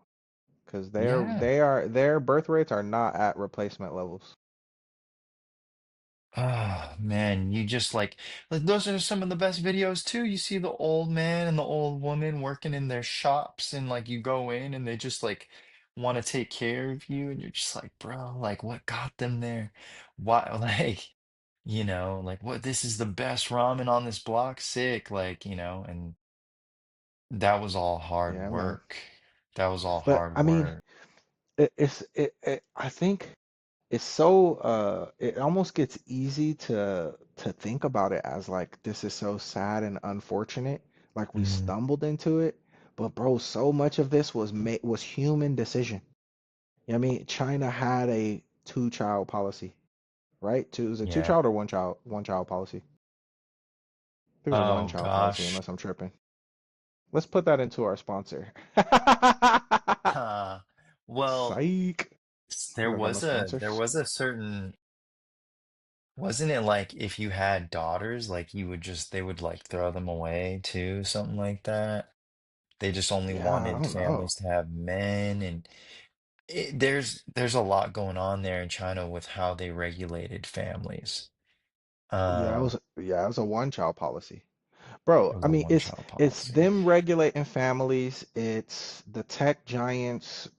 because Yeah. their birth rates are not at replacement levels. Ah, man, you just like those are some of the best videos too. You see the old man and the old woman working in their shops, and like you go in and they just like want to take care of you, and you're just like, bro, like what got them there? Why, like, like what, this is the best ramen on this block, sick, like, and that was all hard Yeah, man. work. That was all But hard I mean, work. I think it's so it almost gets easy to think about it as like this is so sad and unfortunate, like we Mm, stumbled into it. But bro, so much of this was human decision. You know what I mean, China had a two-child policy, right? Two, is it two yeah. child or one child policy? I think it was a one Oh child policy, gosh. unless I'm tripping. Let's put that into our sponsor. Well, Psych. We don't got no there sponsors. was a certain, wasn't it like if you had daughters, like they would like throw them away too, something like that? They just only Yeah, I wanted don't know. families to have men, and there's a lot going on there in China with how they regulated families. Um, Yeah, it was a one child policy. it Bro, was I a mean one-child it's policy. them regulating families, it's the tech giants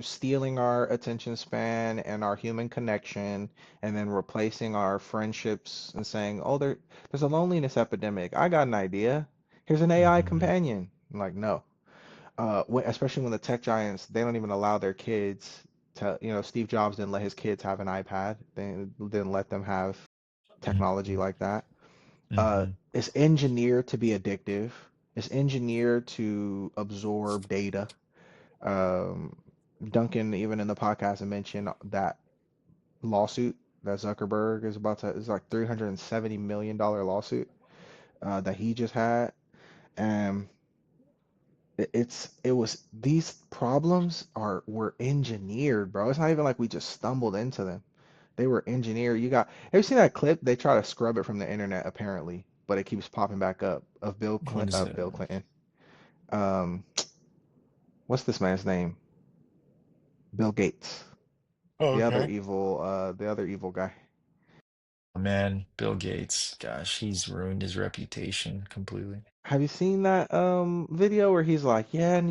stealing our attention span and our human connection and then replacing our friendships and saying, "Oh, there's a loneliness epidemic. I got an idea. Here's an AI Hmm. companion." I'm like, no. Especially when the tech giants, they don't even allow their kids to, Steve Jobs didn't let his kids have an iPad. They didn't let them have technology like that. Hmm. It's engineered to be addictive. It's engineered to absorb data. Um, Duncan, even in the podcast, I mentioned that lawsuit that Zuckerberg is about to, it's like $370 million lawsuit that he just had. And it was these problems are were engineered, bro. It's not even like we just stumbled into them. They were engineered. Have you seen that clip? They try to scrub it from the internet apparently, but it keeps popping back up of What is it? Bill Clinton. Um, what's this man's name? Bill Gates, Okay. the other evil guy. Man, Bill Gates, gosh, he's ruined his reputation completely. Have you seen that video where he's like, yeah, and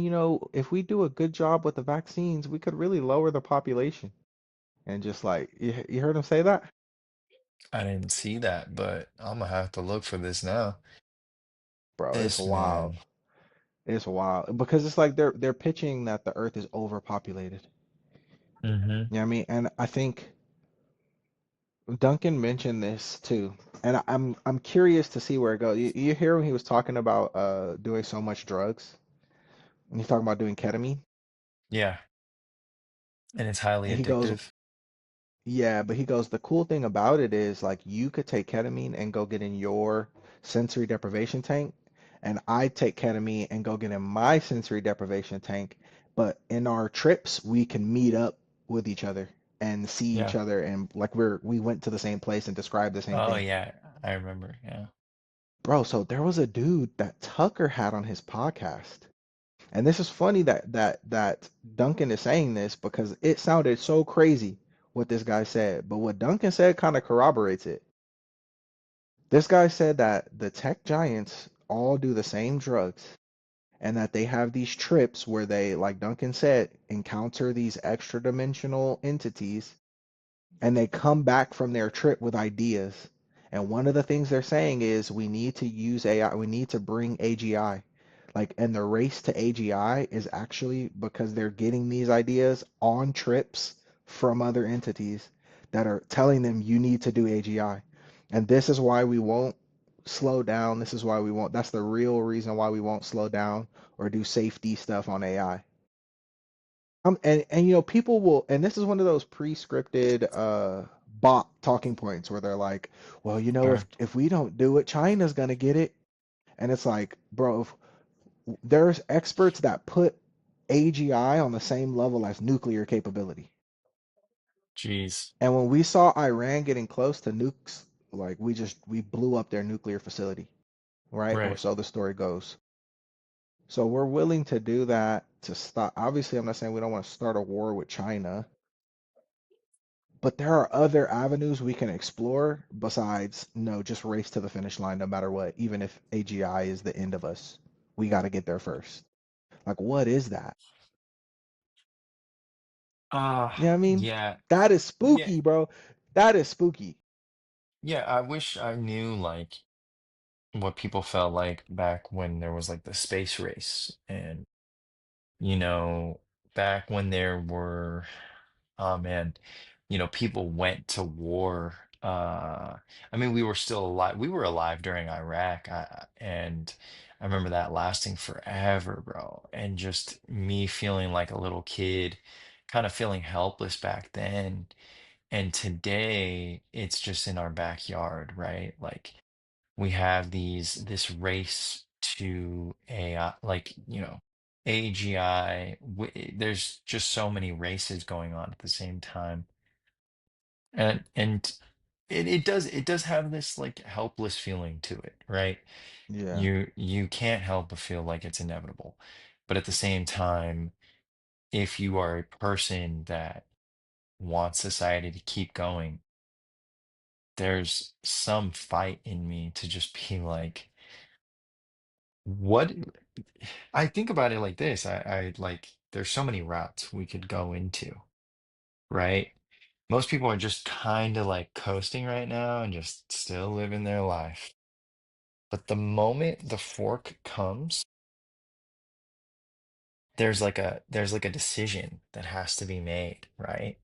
if we do a good job with the vaccines, we could really lower the population. And just like you heard him say that? I didn't see that, but I'm gonna have to look for this now. Bro, it's This wild. man. It's wild because it's like they're pitching that the earth is overpopulated. Hmm. You know what I mean? And I think Duncan mentioned this too. And I'm curious to see where it goes. You hear when he was talking about doing so much drugs? And he's talking about doing ketamine. Yeah, and it's highly And he goes, addictive. yeah, but he goes, the cool thing about it is like you could take ketamine and go get in your sensory deprivation tank, and I take ketamine and go get in my sensory deprivation tank. But in our trips, we can meet up with each other and see each Yeah. other, and like we went to the same place and described the same Oh thing. yeah, I remember. Yeah. Bro, so there was a dude that Tucker had on his podcast. And this is funny that Duncan is saying this because it sounded so crazy what this guy said. But what Duncan said kind of corroborates it. This guy said that the tech giants all do the same drugs and that they have these trips where they, like Duncan said, encounter these extra dimensional entities and they come back from their trip with ideas. And one of the things they're saying is we need to use AI, we need to bring AGI. Like, and the race to AGI is actually because they're getting these ideas on trips from other entities that are telling them you need to do AGI. And this is why we won't slow down. This is why we won't, that's the real reason why we won't slow down or do safety stuff on AI. And people will, and this is one of those pre-scripted bot talking points where they're like, well, Sure. if we don't do it, China's gonna get it. And it's like, bro, if, there's experts that put AGI on the same level as nuclear capability. Jeez. And when we saw Iran getting close to nukes, like we blew up their nuclear facility, right? Or Right. so the story goes. So we're willing to do that to stop. Obviously, I'm not saying we don't want to start a war with China. But there are other avenues we can explore besides no, just race to the finish line no matter what, even if AGI is the end of us. We got to get there first. Like, what is that? You know what I mean? Yeah. That is Yeah. spooky, bro. That is spooky. Yeah, I wish I knew like what people felt like back when there was like the space race and you know, back when there were, oh man, people went to war. I mean, we were still alive. We were alive during Iraq, and I remember that lasting forever, bro. And just me feeling like a little kid, kind of feeling helpless back then. And today, it's just in our backyard, right? Like we have this race to AI, like, AGI. There's just so many races going on at the same time. And it does have this like helpless feeling to it, right? Yeah, You can't help but feel like it's inevitable. But at the same time, if you are a person that wants society to keep going, there's some fight in me to just be like, what I think about it like this. I like there's so many routes we could go into, right? Most people are just kind of like coasting right now and just still living their life. But the moment the fork comes, there's like a decision that has to be made, right?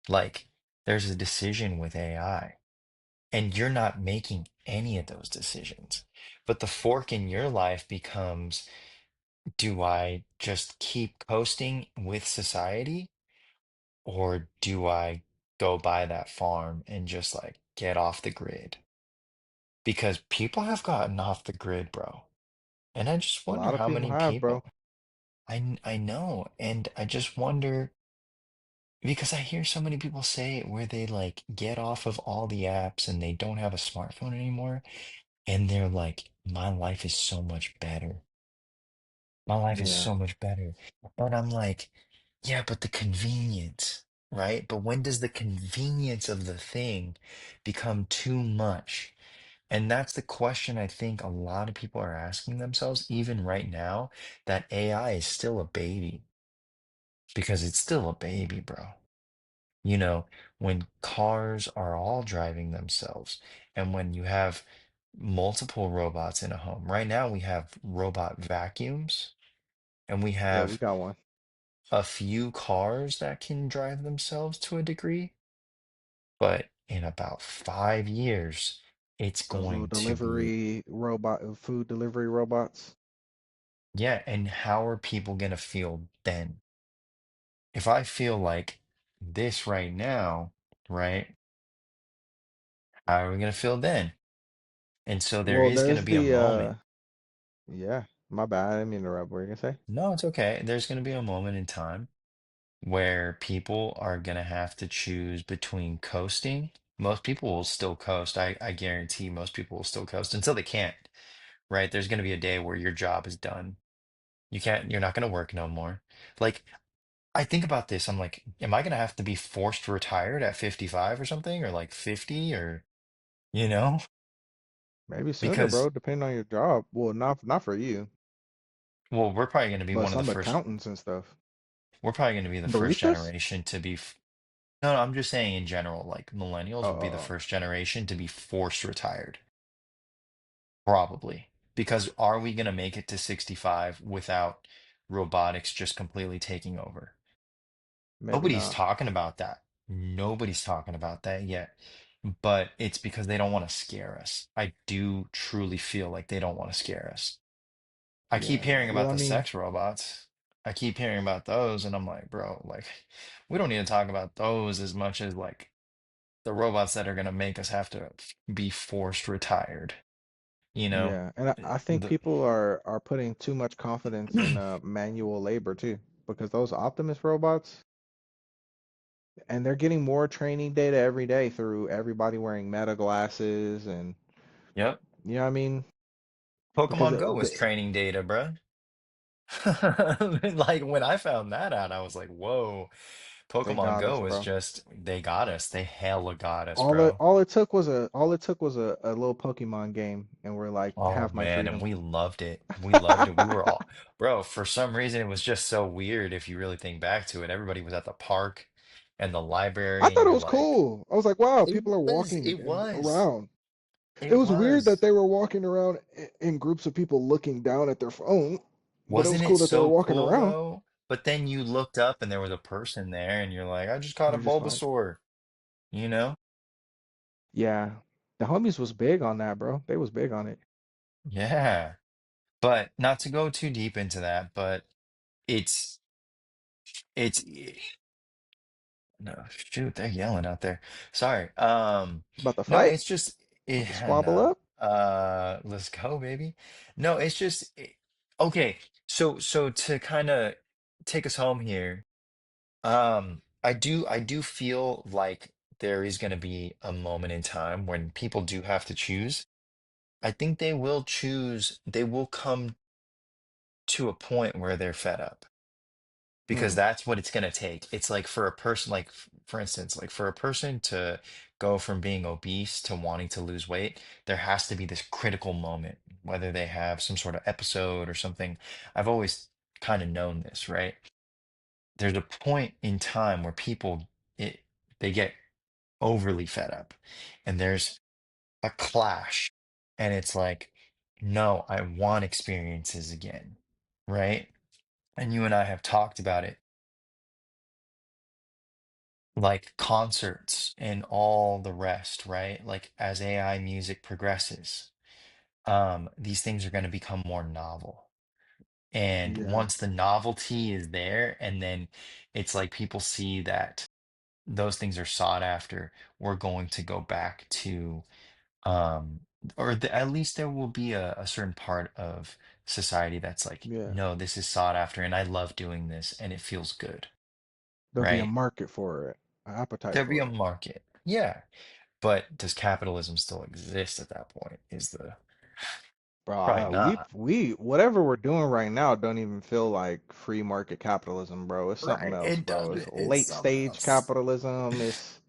Like there's a decision with AI. and you're not making any of those decisions. But the fork in your life becomes, do I just keep coasting with society, or do I go buy that farm and just like get off the grid? Because people have gotten off the grid, bro. And I just A wonder lot of how people many have, bro. people. I know, and I just wonder because I hear so many people say it where they like get off of all the apps and they don't have a smartphone anymore, and they're like, my life is so much better. My life is Yeah. so much better. But I'm like, yeah, but the convenience, right? But when does the convenience of the thing become too much? And that's the question I think a lot of people are asking themselves, even right now, that AI is still a baby because it's still a baby, bro. You know, when cars are all driving themselves and when you have multiple robots in a home. Right now, we have robot vacuums and we Yeah, we have got one. a few cars that can drive themselves to a degree, but in about 5 years, it's Those little going to be, delivery robot, food delivery robots. yeah. And how are people going to feel then? If I feel like this right now, right? How are we going to feel then? And so there Well, is going to there's be a the moment. yeah, my bad. I didn't mean to interrupt. What were you gonna say? No, it's okay. There's going to be a moment in time where people are going to have to choose between coasting. Most people will still coast. I guarantee most people will still coast until they can't, right? There's going to be a day where your job is done. You're not going to work no more. Like, I think about this. I'm like, am I going to have to be forced retired at 55 or something, or like 50, or, you know? Maybe sooner, Because, bro, depending on your job. Well, not for you, well, we're probably going to be but one of the some first, accountants and stuff. we're probably going to be the first Baristas? generation to be. No, no, I'm just saying in general, like Oh, millennials would be the oh, oh. first generation to be forced retired, probably. Because are we going to make it to 65 without robotics just completely taking over? Maybe Nobody's not. talking about that. Nobody's talking about that yet. But it's because they don't want to scare us. I do truly feel like they don't want to scare us. I keep Yeah. hearing Well, about I the mean, sex robots. I keep hearing about those, and I'm like, bro, like, we don't need to talk about those as much as like the robots that are going to make us have to be forced retired, you know? yeah, and I think The, people are putting too much confidence in manual labor too, because those Optimus robots, and they're getting more training data every day through everybody wearing meta glasses, and yep. you know what I mean? Because Pokemon Go was training data, bro. Like when I found that out, I was like, whoa, they Pokemon got us, Go is bro. just, they got us. They hella got us, bro. All it took was a little Pokemon game, and we're like, Oh have my man, and freedom. we loved it. We loved it. We were all, bro, for some reason it was just so weird if you really think back to it. Everybody was at the park and the I library, and thought it you're was like, cool. I was like, wow, it people are was, walking it was, around. It it was weird that was. they were walking around in groups of people looking down at their phone, but it was Wasn't it cool that they were so walking cool around. though? But then you looked up and there was a person there, and you're like, I just caught a You're just like, Bulbasaur, you know? yeah, the homies was big on that, bro. They was big on it. Yeah. But not to go too deep into that, but it's it's no shoot, they're yelling out there. Sorry. About the No, fight, it's just about to yeah, squabble no. up. Let's go, baby. No, it's just okay. So to kind of take us home here, I do feel like there is going to be a moment in time when people do have to choose. I think they will choose, they will come to a point where they're fed up because Mm, that's what it's going to take. It's like for a person, like for instance, like for a person to go from being obese to wanting to lose weight, there has to be this critical moment, whether they have some sort of episode or something. I've always kind of known this, right? There's a point in time where people they get overly fed up and there's a clash and it's like, no, I want experiences again, right? And you and I have talked about it. like concerts and all the rest, right? Like as AI music progresses, these things are going to become more novel. And Yeah, once the novelty is there, and then it's like people see that those things are sought after, we're going to go back to, um, at least there will be a certain part of society that's like, yeah. no, this is sought after, and I love doing this, and it feels good, There'll be a right? market for it, an appetite There'll be a for it. market. Yeah. But does capitalism still exist at that point? Is the Bro, probably not. we whatever we're doing right now don't even feel like free market capitalism, bro. It's something Right. else, It bro. It's doesn't. It's late something stage else. capitalism. It's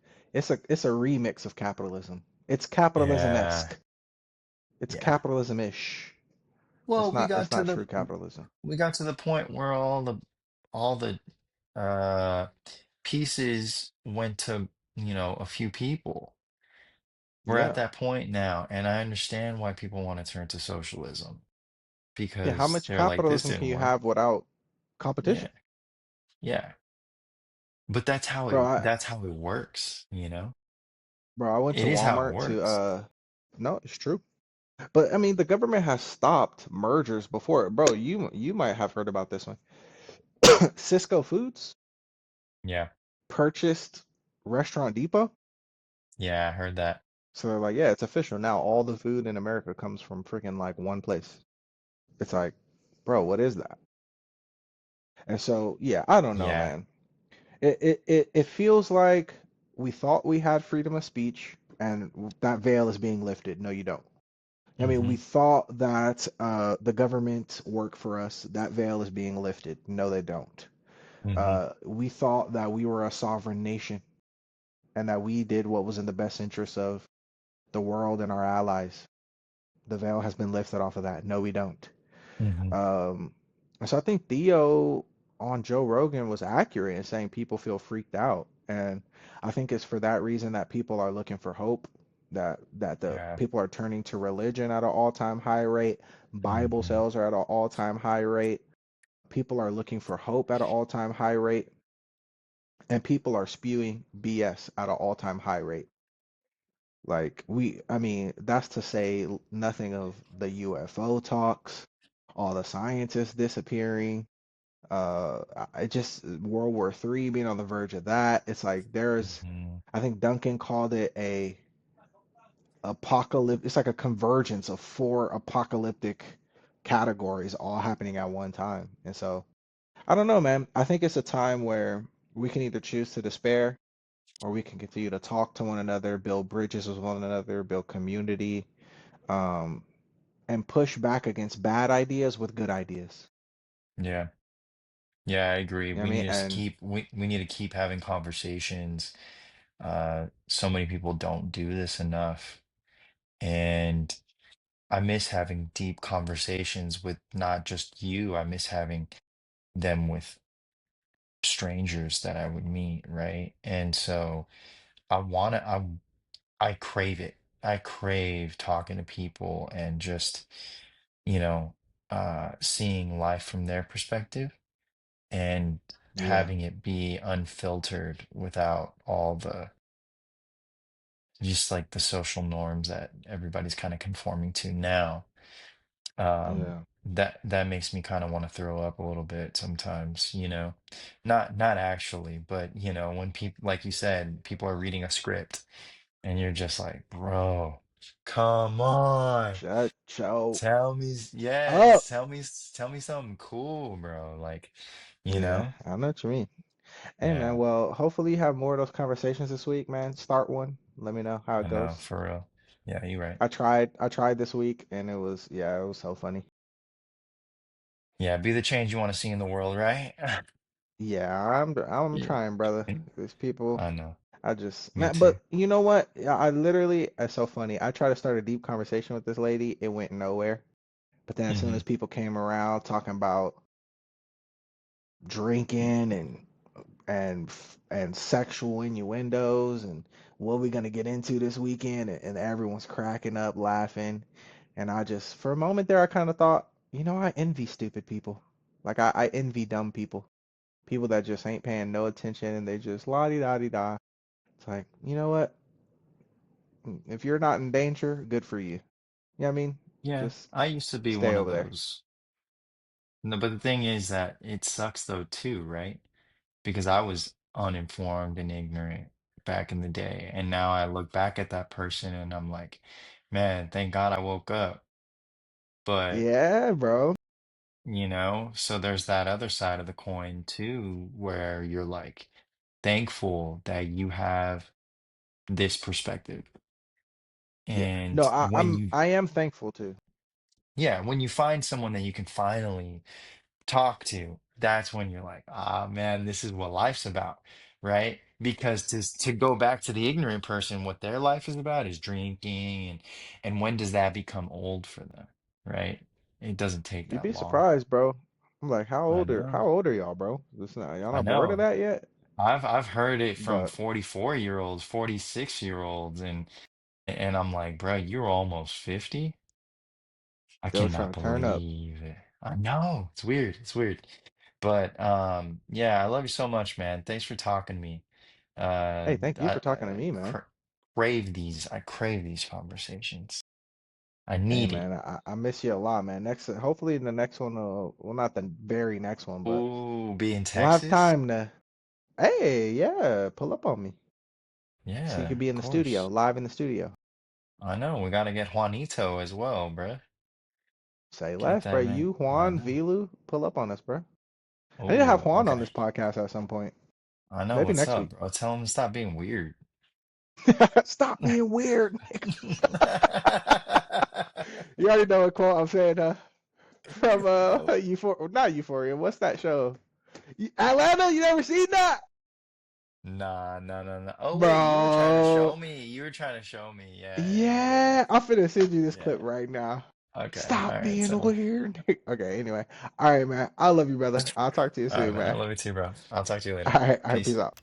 a remix of capitalism. It's Yeah. capitalism-esque. It's Yeah. capitalism-ish. Well, It's not true capitalism. we got to the point where all the uh pieces went to, a few people. We're at Yeah. that point now, and I understand why people want to turn to socialism Yeah, how because much they're like, this capitalism can didn't you work. have without Yeah. competition? Yeah. But that's how Bro, it works, you know? I went It to is how it Walmart to works. no, it's true. But I mean, the government has stopped mergers before. Bro, you might have heard about this one. Cisco Foods Yeah. purchased Restaurant Depot. Yeah, I heard that. So they're like, yeah, it's official now. All the food in America comes from freaking like one place. It's like, bro, what is that? And so, yeah, I don't know, Yeah. man. It feels like we thought we had freedom of speech and that veil is being lifted. No, you don't. I mean, we Hmm. thought that the government worked for us. That veil is being lifted. No, they don't. Hmm. We thought that we were a sovereign nation and that we did what was in the best interest of the world and our allies. The veil has been lifted off of that. No, we don't. Hmm. Um, so I think Theo on Joe Rogan was accurate in saying people feel freaked out, and I think it's for that reason that people are looking for hope. That the Yeah. people are turning to religion at an all-time high rate. Bible Hmm. sales are at an all-time high rate. People are looking for hope at an all-time high rate, and people are spewing BS at an all-time high rate. Like I mean, that's to say nothing of the UFO talks, all the scientists disappearing, I just World War III being on the verge of that. It's like Hmm. I think Duncan called it a apocalypse. It's like a convergence of four apocalyptic categories all happening at one time. And so I don't know, man. I think it's a time where we can either choose to despair or we can continue to talk to one another, build bridges with one another, build community, um, and push back against bad ideas with good ideas. Yeah. Yeah, I agree. You know what We I mean? need to And keep we need to keep having conversations. So many people don't do this enough. And I miss having deep conversations with not just you. I miss having them with strangers that I would meet, right? And so I crave it. I crave talking to people and just, you know, seeing life from their perspective and yeah, having it be unfiltered without all the just like the social norms that everybody's kind of conforming to now. yeah, That makes me kind of want to throw up a little bit sometimes, not actually, but when people, like you said, people are reading a script and you're just like, bro, come on, shut your yes, up. tell me something cool, bro. Like, you Yeah, know, I know what you mean. Hey man, yeah, well, hopefully you have more of those conversations this week, man. Start one. Let me know how it I know, goes. for real. Yeah, you're right. I tried this week and it was so funny. Yeah, be the change you want to see in the world, right? Yeah, I'm Yeah, trying, brother. These people, I know. I just Me man, too. but you know what? Yeah, I literally, it's so funny. I tried to start a deep conversation with this lady, it went nowhere. But then as soon Hmm. as people came around talking about drinking and sexual innuendos and what we gonna get into this weekend and everyone's cracking up laughing and I just for a moment there I kind of thought I envy stupid people like I envy dumb people People that just ain't paying no attention and they just la di da di da. It's like, you know what? If you're not in danger, good for you. You know what I mean? Yeah, Just I used to be stay one of over there. those. No, but the thing is that it sucks though too, right? Because I was uninformed and ignorant back in the day. And now I look back at that person and I'm like, man, thank God I woke up. But, Yeah, bro. so there's that other side of the coin too, where you're like thankful that you have this perspective. Yeah. No, And when you, I am thankful too. yeah, when you find someone that you can finally talk to, that's when you're like, ah, man, this is what life's about, right? Because to go back to the ignorant person, what their life is about is drinking, and when does that become old for them, right? It doesn't take You'd that be long. surprised, bro. I'm like, I know, how old are y'all, bro? Y'all I not bored of know. that yet? I've heard it from But 44-year-olds, 46-year-olds, and I'm like, bro, you're almost 50? I still cannot trying to turn up. believe it. I know. It's weird. It's weird. But yeah, I love you so much, man. Thanks for talking to me. Hey, thank you for talking to I me, man. I crave these conversations. I Hey, need it. man, I miss you a lot, man. Hopefully the next one, well, not the very next one, but Ooh, be in we'll have Texas? time to. Hey, yeah, pull up on me. So you Yeah, could be of in the studio, course. live in the studio. I know. We gotta get Juanito as well, bruh. Say Get less, bro. that man. You, I Juan, know. Vilu, pull up on us, bro. I need to have Ooh, Juan on okay. this podcast at some point. I know Maybe what's next up, week. bro. Tell him to stop being weird. Stop being weird. You already know what quote I'm saying, huh? From Oh, Euphoria, not Euphoria. What's that show? Atlanta. You never seen that, nah, no, no, no. Oh wait, you were trying to bro? show me. You were trying to show me. Yeah, yeah, yeah, Yeah, I'm finna send you this yeah. clip right now. Yeah. Okay. All Stop right. being So, weird. Okay, anyway. All right, man. I love you, brother. I'll talk to you all right, soon, man. I man. love you too, bro. I'll talk to you All later. right, all right, peace Peace. out.